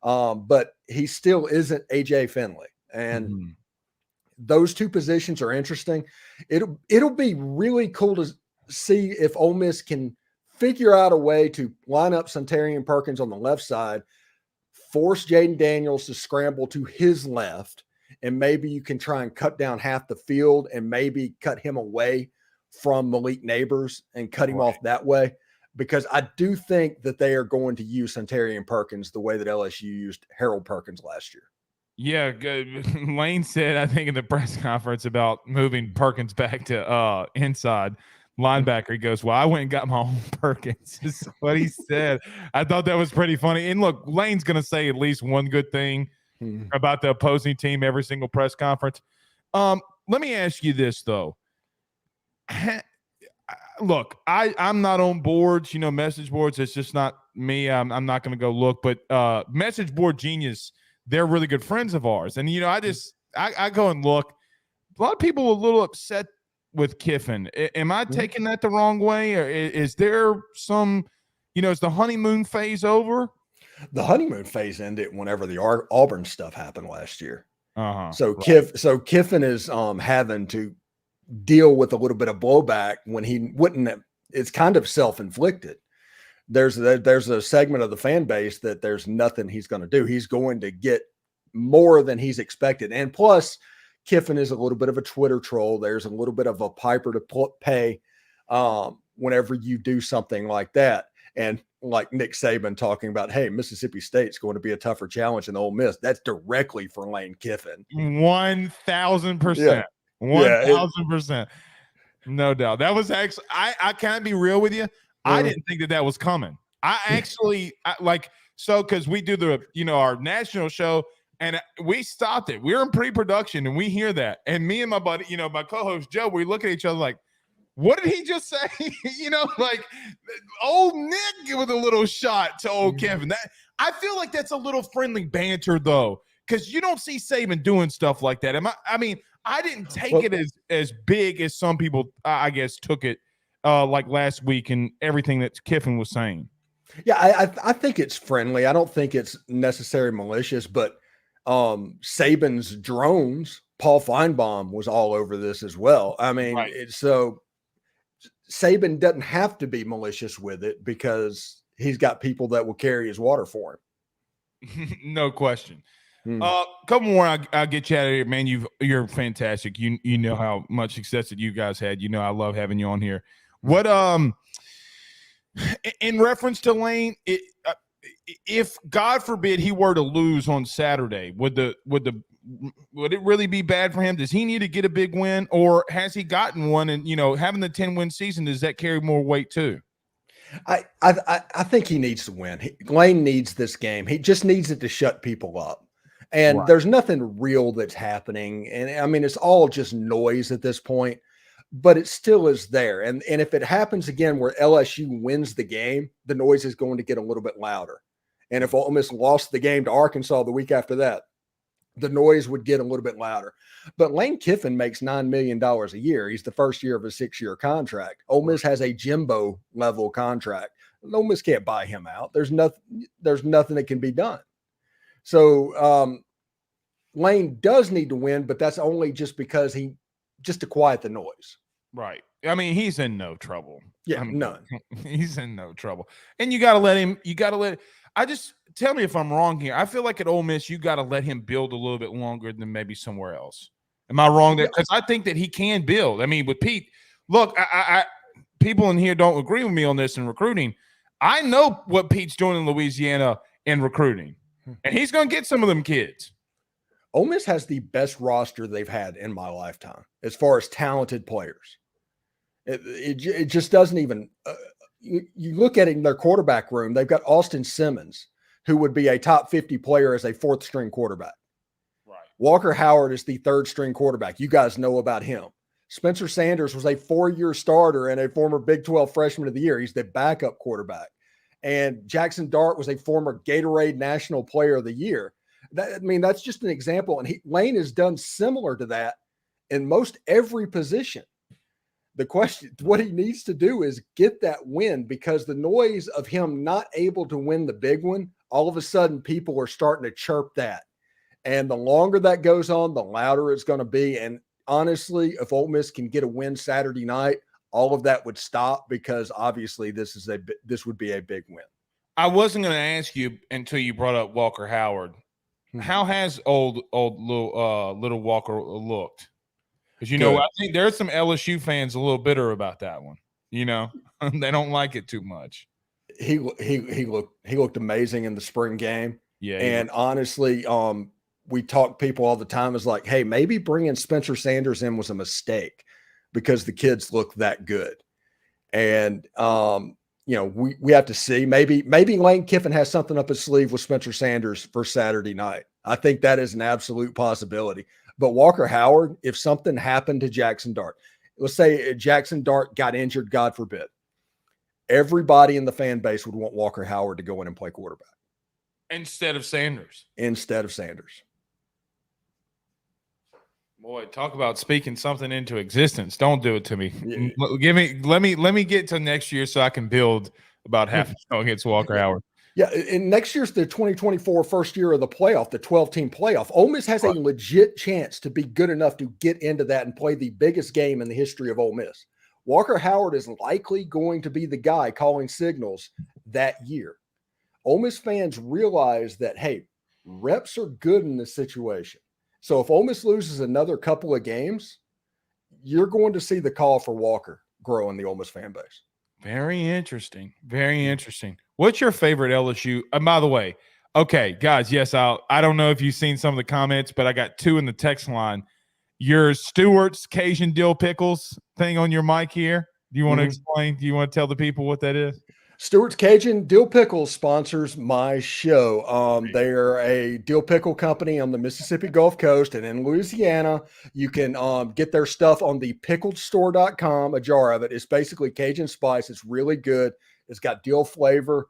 but he still isn't A.J. Finley. And those two positions are interesting. It'll be really cool to see if Ole Miss can figure out a way to line up Suntarine Perkins on the left side, force Jaden Daniels to scramble to his left, and maybe you can try and cut down half the field and maybe cut him away from Malik Neighbors and cut him off that way. Because I do think that they are going to use Suntarine Perkins the way that LSU used Harold Perkins last year. Yeah, good. Lane said, I think in the press conference about moving Perkins back to inside linebacker, he goes, well, I went and got my own Perkins. Is what he said. I thought that was pretty funny. And look, Lane's going to say at least one good thing about the opposing team every single press conference. Let me ask you this, though. Look, I'm not on boards, message boards. It's just not me. I'm not going to go look. But Message Board Genius, they're really good friends of ours. And, I go and look. A lot of people are a little upset with Kiffin. Am I taking that the wrong way? Or is there some, is the honeymoon phase over? The honeymoon phase ended whenever the Auburn stuff happened last year. So Kiffin is having to deal with a little bit of blowback when he wouldn't. It's kind of self-inflicted. There's a segment of the fan base that there's nothing he's going to do. He's going to get more than he's expected. And plus, Kiffin is a little bit of a Twitter troll. There's a little bit of a piper to pay whenever you do something like that. And like Nick Saban talking about, hey, Mississippi State's going to be a tougher challenge than Ole Miss. That's directly for Lane Kiffin. 1,000%. 1,000%. No doubt. That was actually, I can't be real with you. I didn't think that was coming. Because we do our national show, and we stopped it. We were in pre-production, and we hear that. And me and my buddy, my co-host Joe, we look at each other like, what did he just say? Old Nick with a little shot to old Kevin. That I feel like that's a little friendly banter, though, because you don't see Saban doing stuff like that. I didn't take it as big as some people, I guess, took it like last week and everything that Kiffin was saying. Yeah, I think it's friendly. I don't think it's necessarily malicious, but Saban's drones, Paul Feinbaum was all over this as well. So Saban doesn't have to be malicious with it because he's got people that will carry his water for him. No question. Hmm. Couple more, I'll get you out of here, man. You're fantastic. You know how much success that you guys had. You know I love having you on here. What in reference to Lane, if God forbid he were to lose on Saturday, would it really be bad for him? Does he need to get a big win, or has he gotten one? And having the 10-win season, does that carry more weight too? I think he needs to win. Lane needs this game. He just needs it to shut people up. And right. There's nothing real that's happening. And I mean, it's all just noise at this point, but it still is there. And if it happens again where LSU wins the game, the noise is going to get a little bit louder. And if Ole Miss lost the game to Arkansas the week after that, the noise would get a little bit louder. But Lane Kiffin makes $9 million a year. He's the first year of a 6-year contract. Ole Miss has a Jimbo level contract. Ole Miss can't buy him out. There's nothing that can be done. So Lane does need to win, but that's only just because just to quiet the noise. Right. I mean, he's in no trouble. Yeah, I mean, none. He's in no trouble. And you got to let him, tell me if I'm wrong here. I feel like at Ole Miss, you got to let him build a little bit longer than maybe somewhere else. Am I wrong there? Because I think that he can build. I mean, with Pete, look, I people in here don't agree with me on this in recruiting. I know what Pete's doing in Louisiana in recruiting, and he's going to get some of them kids. Ole Miss has the best roster they've had in my lifetime as far as talented players. It just doesn't even you look at it in their quarterback room, they've got Austin Simmons, who would be a top 50 player as a 4th string quarterback. Right. Walker Howard is the 3rd string quarterback. You guys know about him. Spencer Sanders was a 4-year starter and a former Big 12 freshman of the year. He's the backup quarterback. And Jackson Dart was a former Gatorade National Player of the Year. That's just an example. And Lane has done similar to that in most every position. The question, what he needs to do is get that win, because the noise of him not able to win the big one, all of a sudden people are starting to chirp that. And the longer that goes on, the louder it's going to be. And honestly, if Ole Miss can get a win Saturday night, all of that would stop, because obviously this would be a big win. I wasn't going to ask you until you brought up Walker Howard. How has old little Walker looked? Because I think there's some LSU fans a little bitter about that one. They don't like it too much. He looked amazing in the spring game. Yeah, and honestly, we talk people all the time is like, hey, maybe bringing Spencer Sanders in was a mistake because the kids look that good. And we have to see. Maybe Lane Kiffin has something up his sleeve with Spencer Sanders for Saturday night. I think that is an absolute possibility. But Walker Howard, if something happened to Jackson Dart, let's say Jackson Dart got injured, God forbid, everybody in the fan base would want Walker Howard to go in and play quarterback. Instead of Sanders. Boy, talk about speaking something into existence. Don't do it to me. Yeah. Let me get to next year so I can build about half a show against Walker Howard. Yeah, and next year's the 2024 first year of the playoff, the 12-team playoff. Ole Miss has a legit chance to be good enough to get into that and play the biggest game in the history of Ole Miss. Walker Howard is likely going to be the guy calling signals that year. Ole Miss fans realize that, hey, reps are good in this situation. So if Ole Miss loses another couple of games, you're going to see the call for Walker grow in the Ole Miss fan base. Very interesting. Very interesting. What's your favorite LSU? And by the way, okay, guys, yes, I don't know if you've seen some of the comments, but I got 2 in the text line. Your Stewart's Cajun Dill Pickles thing on your mic here. Do you want to explain? Do you want to tell the people what that is? Stewart's Cajun Dill Pickles sponsors my show. They're a dill pickle company on the Mississippi Gulf Coast and in Louisiana. You can get their stuff on the pickledstore.com, a jar of it. It's basically Cajun spice. It's really good. It's got dill flavor.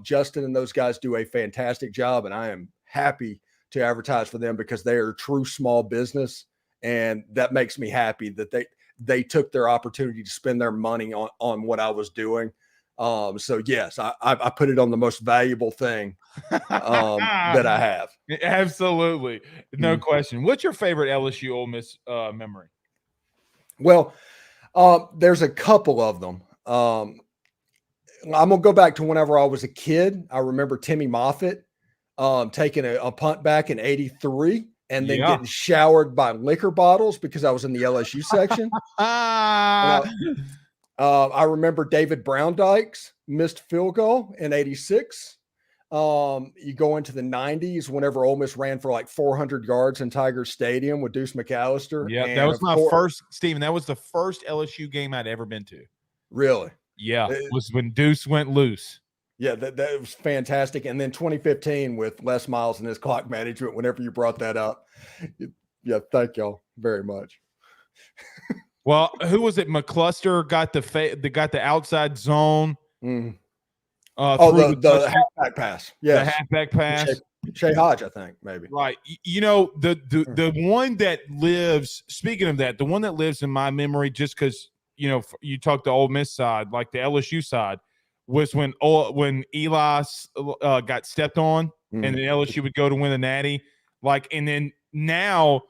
Justin and those guys do a fantastic job, and I am happy to advertise for them because they are a true small business, and that makes me happy that they took their opportunity to spend their money on what I was doing. So yes, I put it on the most valuable thing that I have. Absolutely. No question. What's your favorite LSU Ole Miss memory? Well, There's a couple of them. I'm gonna go back to whenever I was a kid. I remember Timmy Moffitt taking a punt back in '83 and then getting showered by liquor bottles because I was in the LSU section. I remember David Browndyke's missed field goal in '86. You go into the 90s whenever Ole Miss ran for like 400 yards in Tiger Stadium with Deuce McAllister. Yeah, that was my first, Stephen. That was the first LSU game I'd ever been to. Really? Yeah, it was when Deuce went loose. Yeah, that was fantastic. And then 2015 with Les Miles and his clock management, whenever you brought that up. Yeah, thank y'all very much. Well, who was it? McCluster got the outside zone. The halfback pass. Yeah, the halfback pass. Shea Hodge, I think, maybe. Right. You know, the one that lives, speaking of that, the one that lives in my memory, just because, you know, you talk the Ole Miss side, like the LSU side, was when Eli got stepped on and then LSU would go to win the Natty. Like, and then now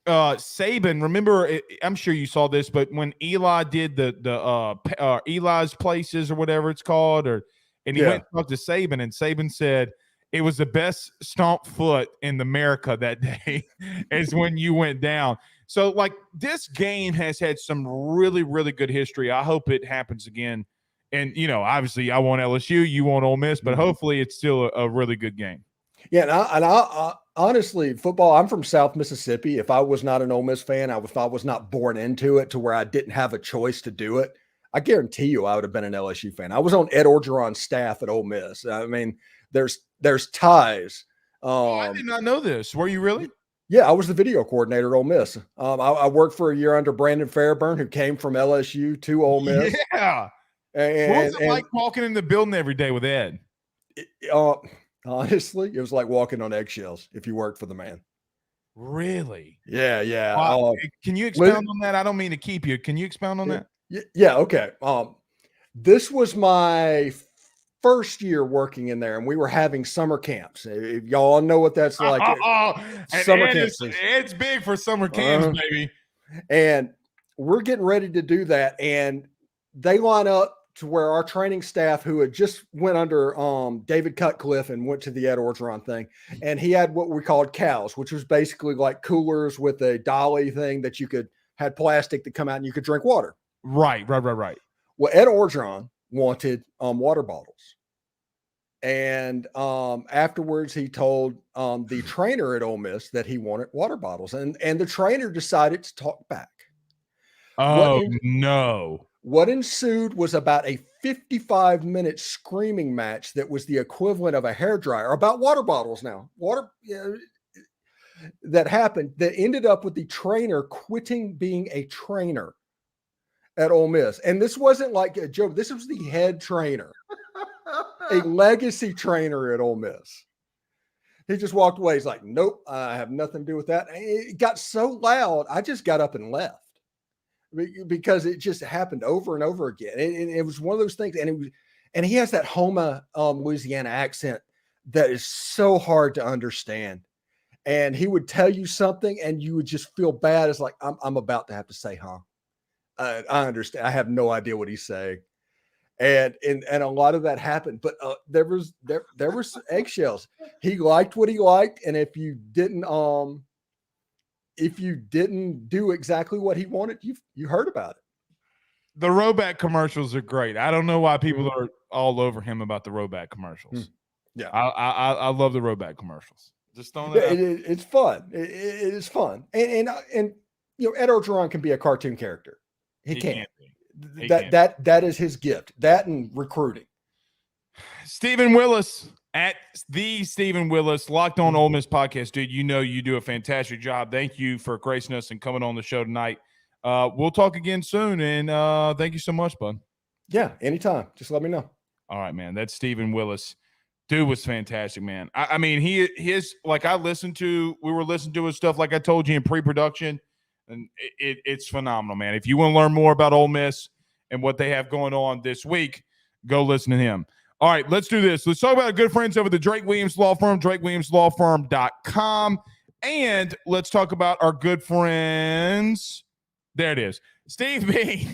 Saban, remember, I'm sure you saw this, but when Eli did the Eli's Places or whatever it's called, and he went and talked to Saban, and Saban said it was the best stomp foot in America that day is when you went down. So, like, this game has had some really, really good history. I hope it happens again. And, you know, obviously I want LSU, you want Ole Miss, but hopefully it's still a really good game. Yeah, and I honestly, football, I'm from South Mississippi. If I was not an Ole Miss fan, if I was not born into it to where I didn't have a choice to do it, I guarantee you I would have been an LSU fan. I was on Ed Orgeron's staff at Ole Miss. I mean, there's ties. I did not know this. Were you really? Yeah, I was the video coordinator at Ole Miss. I worked for a year under Brandon Fairburn, who came from LSU to Ole Miss. Yeah. What was it like walking in the building every day with Ed? Honestly, it was like walking on eggshells if you worked for the man. Really? Yeah, yeah. Can you expound on that? I don't mean to keep you. Can you expound on that? Yeah, okay. This was my first year working in there, and we were having summer camps. If y'all know what that's like. Summer camps. It's big for summer camps, baby. And we're getting ready to do that, and they line up to where our training staff, who had just went under David Cutcliffe and went to the Ed Orgeron thing, and he had what we called cows, which was basically like coolers with a dolly thing that had plastic that come out and you could drink water. Right. Well, Ed Orgeron wanted water bottles. And afterwards, he told the trainer at Ole Miss that he wanted water bottles. And the trainer decided to talk back. No. What ensued was about a 55-minute screaming match that was the equivalent of a hairdryer about water bottles now. That happened, that ended up with the trainer quitting being a trainer at Ole Miss. And this wasn't like a joke. This was the head trainer, a legacy trainer at Ole Miss. He just walked away. He's like, nope, I have nothing to do with that. And it got so loud, I just got up and left because it just happened over and over again. And it was one of those things. And he has that Houma, Louisiana accent that is so hard to understand. And he would tell you something and you would just feel bad. It's like, I'm about to have to say, huh? I understand. I have no idea what he's saying. And a lot of that happened, but there were eggshells. He liked what he liked. And if you didn't do exactly what he wanted, you heard about it. The Roback commercials are great. I don't know why people are all over him about the Roback commercials. Yeah. I love the Roback commercials. Just throwing that out. It's fun. It is fun. And you know, Ed Orgeron can be a cartoon character. He can. That is his gift. That and recruiting. Stephen Willis at the Stephen Willis, Locked On Ole Miss podcast, dude. You know you do a fantastic job. Thank you for gracing us and coming on the show tonight. We'll talk again soon, and thank you so much, bud. Yeah, anytime. Just let me know. All right, man. That's Stephen Willis. Dude was fantastic, man. I mean, we were listening to his stuff, like I told you, in pre-production. And it's phenomenal, man. If you want to learn more about Ole Miss and what they have going on this week, go listen to him. All right, let's do this. Let's talk about our good friends over the Drake Williams Law Firm, drakewilliamslawfirm.com. And let's talk about our good friends, There it is. Steve B.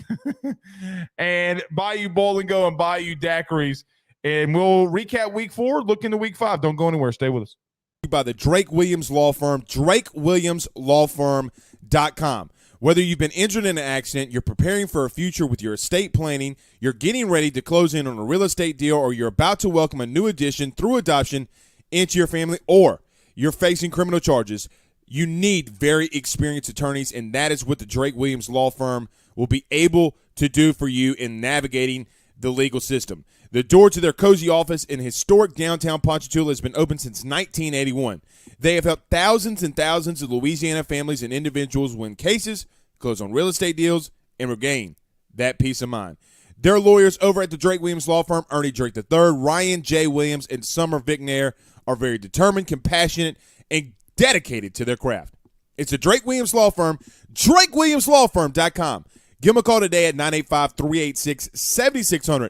and Bayou Bowl and Go and Bayou Daiquiris. And we'll recap week 4, look into week 5. Don't go anywhere. Stay with us. By the Drake Williams Law Firm, drakewilliamslawfirm.com. Whether you've been injured in an accident, you're preparing for a future with your estate planning, you're getting ready to close in on a real estate deal, or you're about to welcome a new addition through adoption into your family, or you're facing criminal charges, you need very experienced attorneys, and that is what the Drake Williams Law Firm will be able to do for you in navigating the legal system. The door to their cozy office in historic downtown Ponchatoula has been open since 1981. They have helped thousands and thousands of Louisiana families and individuals win cases, close on real estate deals, and regain that peace of mind. Their lawyers over at the Drake Williams Law Firm, Ernie Drake III, Ryan J. Williams, and Summer Vignair, are very determined, compassionate, and dedicated to their craft. It's the Drake Williams Law Firm, drakewilliamslawfirm.com. Give them a call today at 985-386-7600.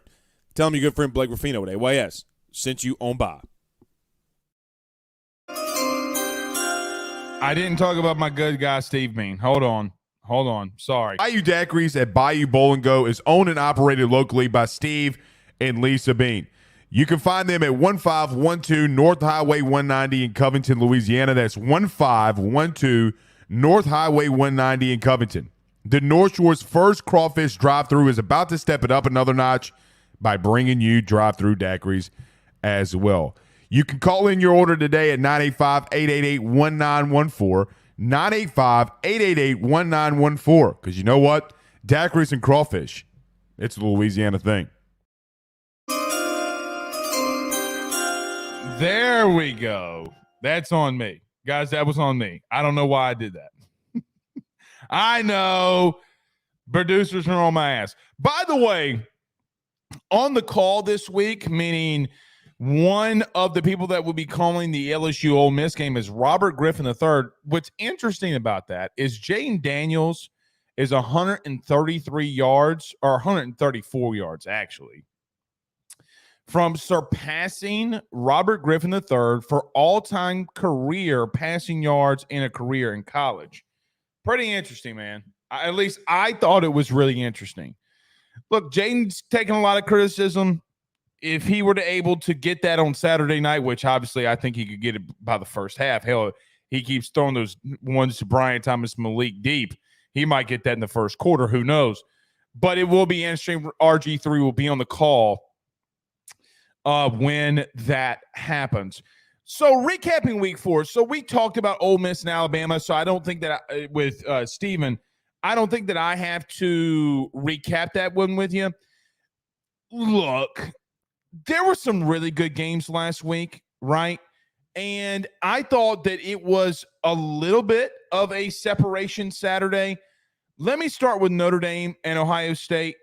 Tell them your good friend Blake Ruffino with AYS sent you on by. I didn't talk about my good guy, Steve Bean. Hold on. Sorry. Bayou Daiquiris at Bayou Bowl and Go is owned and operated locally by Steve and Lisa Bean. You can find them at 1512 North Highway 190 in Covington, Louisiana. That's 1512 North Highway 190 in Covington. The North Shore's first crawfish drive-thru is about to step it up another notch by bringing you drive-thru daiquiris as well. You can call in your order today at 985-888-1914, 985-888-1914, because you know what? Daiquiris and crawfish, it's a Louisiana thing. There we go. That's on me. Guys, that was on me. I don't know why I did that. I know. Producers are on my ass. By the way, on the call this week, meaning one of the people that will be calling the LSU Ole Miss game is Robert Griffin III. What's interesting about that is Jaden Daniels is 133 yards, or 134 yards, actually, from surpassing Robert Griffin III for all-time career passing yards in a career in college. Pretty interesting, man. At least I thought it was really interesting. Look, Jaden's taking a lot of criticism. If he were to able to get that on Saturday night, which obviously I think he could get it by the first half. Hell, he keeps throwing those ones to Brian Thomas, Malik deep. He might get that in the first quarter. Who knows? But it will be interesting. RG3 will be on the call when that happens. So recapping week 4. So we talked about Ole Miss and Alabama. So I don't think that with Stephen, I don't think that I have to recap that one with you. Look, there were some really good games last week, right? And I thought that it was a little bit of a separation Saturday. Let me start with Notre Dame and Ohio State.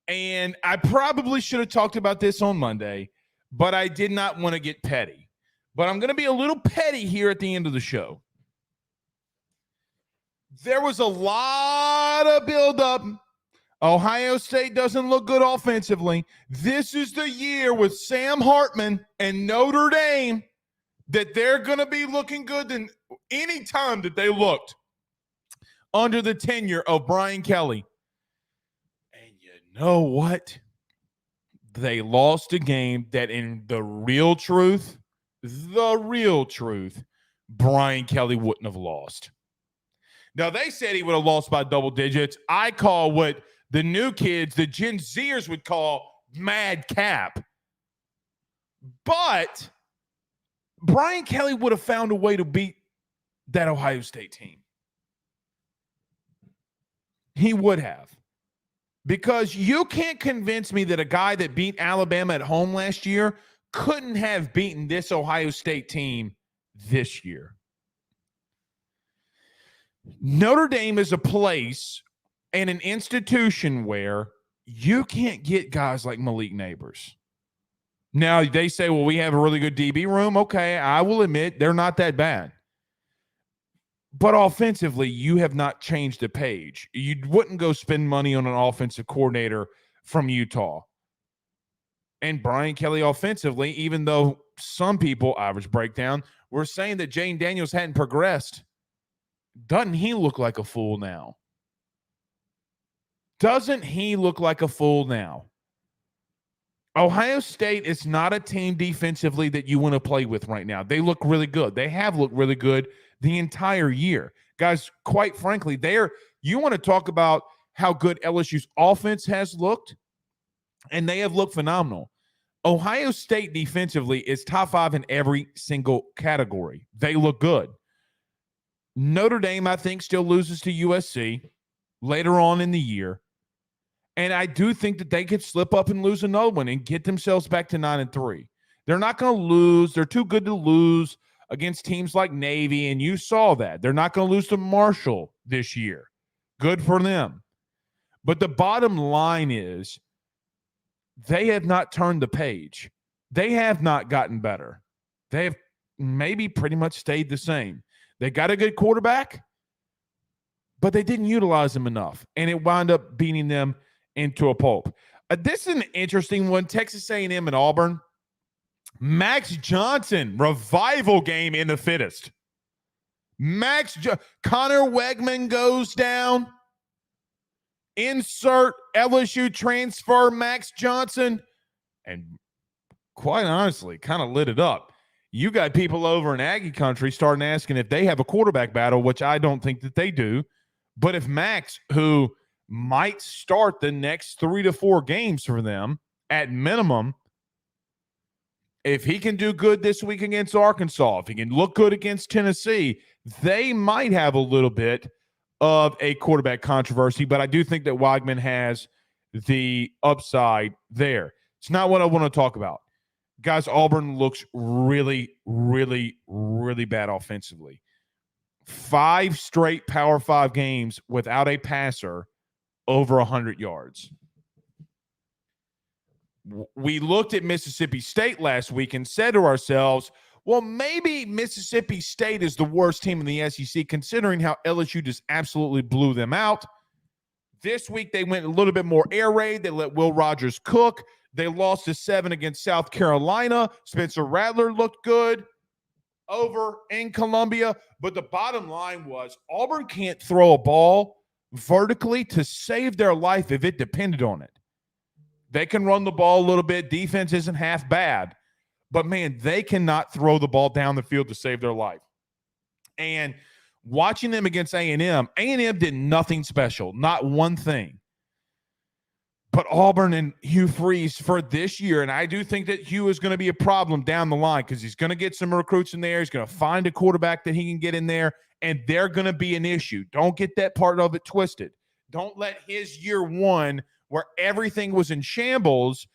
And I probably should have talked about this on Monday, but I did not want to get petty. But I'm going to be a little petty here at the end of the show. There was a lot of buildup. Ohio State doesn't look good offensively. This is the year with Sam Hartman and Notre Dame that they're going to be looking good than any time that they looked under the tenure of Brian Kelly. And you know what? They lost a game that in the real truth, Brian Kelly wouldn't have lost. Now, they said he would have lost by double digits. I call what the new kids, the Gen Zers, would call mad cap. But Brian Kelly would have found a way to beat that Ohio State team. He would have. Because you can't convince me that a guy that beat Alabama at home last year couldn't have beaten this Ohio State team this year. Notre Dame is a place and an institution where you can't get guys like Malik Neighbors. Now, they say, well, we have a really good DB room. Okay, I will admit they're not that bad. But offensively, you have not changed the page. You wouldn't go spend money on an offensive coordinator from Utah. And Brian Kelly offensively, even though some people, average breakdown, were saying that Jaden Daniels hadn't progressed, doesn't he look like a fool now? Doesn't he look like a fool now? Ohio State is not a team defensively that you want to play with right now. They look really good. They have looked really good the entire year. Guys, quite frankly, you want to talk about how good LSU's offense has looked, and they have looked phenomenal. Ohio State defensively is top 5 in every single category. They look good. Notre Dame, I think, still loses to USC later on in the year. And I do think that they could slip up and lose another one and get themselves back to 9-3. They're not going to lose. They're too good to lose against teams like Navy, and you saw that. They're not going to lose to Marshall this year. Good for them. But the bottom line is they have not turned the page. They have not gotten better. They have maybe pretty much stayed the same. They got a good quarterback, but they didn't utilize him enough, and it wound up beating them into a pulp. This is an interesting one. Texas A&M and Auburn. Max Johnson, revival game in the fittest. Connor Wegman goes down. Insert LSU transfer Max Johnson. And quite honestly, kind of lit it up. You got people over in Aggie country starting asking if they have a quarterback battle, which I don't think that they do. But if Max, who might start the next 3 to 4 games for them at minimum, if he can do good this week against Arkansas, if he can look good against Tennessee, they might have a little bit of a quarterback controversy. But I do think that Weigman has the upside there. It's not what I want to talk about. Guys, Auburn looks really, really, really bad offensively. 5 straight Power 5 games without a passer over 100 yards. We looked at Mississippi State last week and said to ourselves, well, maybe Mississippi State is the worst team in the SEC considering how LSU just absolutely blew them out. This week they went a little bit more air raid. They let Will Rogers cook. They lost to 7 against South Carolina. Spencer Rattler looked good over in Columbia. But the bottom line was Auburn can't throw a ball vertically to save their life if it depended on it. They can run the ball a little bit. Defense isn't half bad. But, man, they cannot throw the ball down the field to save their life. And watching them against A&M did nothing special, not one thing. But Auburn and Hugh Freeze for this year, and I do think that Hugh is going to be a problem down the line because he's going to get some recruits in there. He's going to find a quarterback that he can get in there, and they're going to be an issue. Don't get that part of it twisted. Don't let his year one, where everything was in shambles,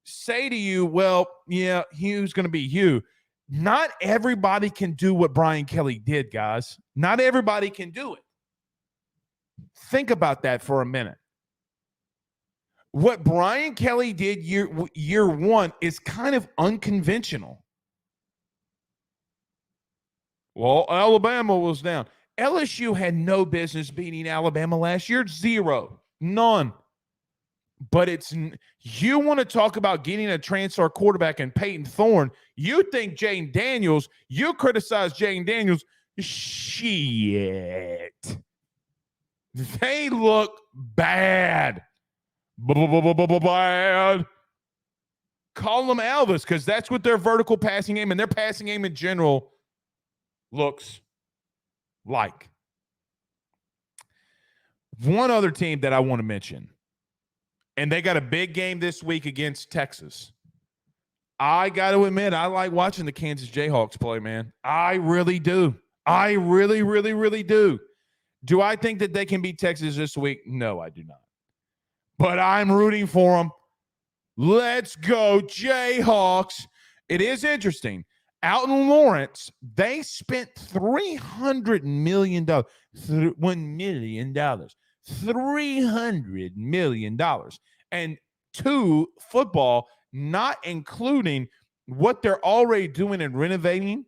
say to you, well, yeah, Hugh's going to be Hugh. Not everybody can do what Brian Kelly did, guys. Not everybody can do it. Think about that for a minute. What Brian Kelly did year one is kind of unconventional. Well, Alabama was down. LSU had no business beating Alabama last year. 0. None. But you want to talk about getting a transfer quarterback and Peyton Thorne. You think Jane Daniels, you criticize Jane Daniels. Shit. They look bad. Bad. Call them Elvis because that's what their vertical passing game and their passing game in general looks like. One other team that I want to mention, and they got a big game this week against Texas. I got to admit, I like watching the Kansas Jayhawks play, man. I really do. I really, really, really do. Do I think that they can beat Texas this week? No, I do not. But I'm rooting for them. Let's go, Jayhawks. It is interesting. Out in Lawrence, they spent $300 million. $1 million. $300 million. And 2, football, not including what they're already doing and renovating.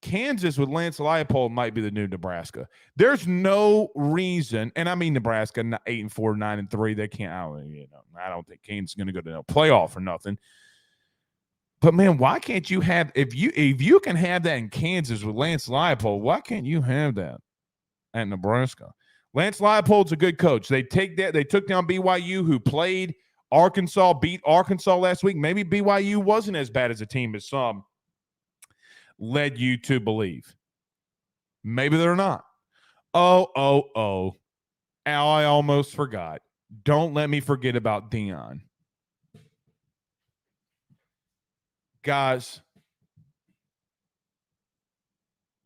Kansas with Lance Leipold might be the new Nebraska. There's no reason, and I mean Nebraska 8-4, 9-3. They can't. I don't think Kansas is going to go to the playoff or nothing. But man, why can't you have if you can have that in Kansas with Lance Leipold? Why can't you have that at Nebraska? Lance Leipold's a good coach. They took down BYU, who played Arkansas, beat Arkansas last week. Maybe BYU wasn't as bad as a team as some led you to believe. Maybe they're not. Oh. I almost forgot. Don't let me forget about Deion. Guys,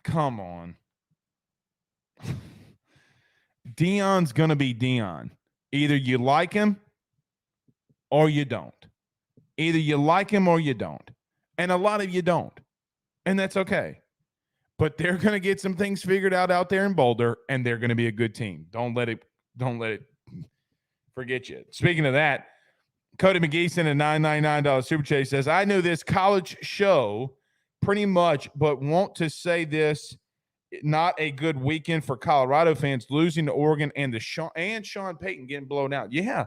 come on. Deion's going to be Deion. Either you like him or you don't. Either you like him or you don't. And a lot of you don't. And that's okay. But they're going to get some things figured out there in Boulder, and they're going to be a good team. Don't let it forget you. Speaking of that, Cody McGee sent a $999 super chat. He says, I knew this college show pretty much, but want to say this, not a good weekend for Colorado fans, losing to Oregon and Sean Payton getting blown out. Yeah,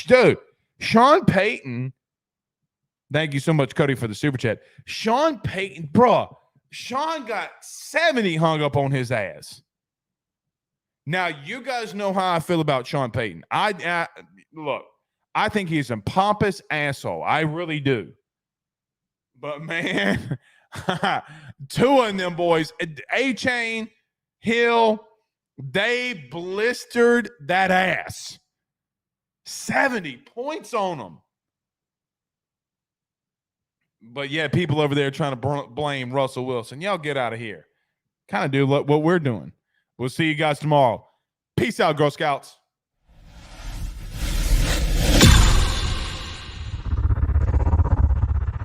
dude, Sean Payton. Thank you so much, Cody, for the super chat. Sean Payton, bro, Sean got 70 hung up on his ass. Now, you guys know how I feel about Sean Payton. Look, I think he's a pompous asshole. I really do. But, man, two of them boys, A-Chain, Hill, they blistered that ass. 70 points on them. But, yeah, people over there trying to blame Russell Wilson. Y'all get out of here. Kind of do what we're doing. We'll see you guys tomorrow. Peace out, Girl Scouts.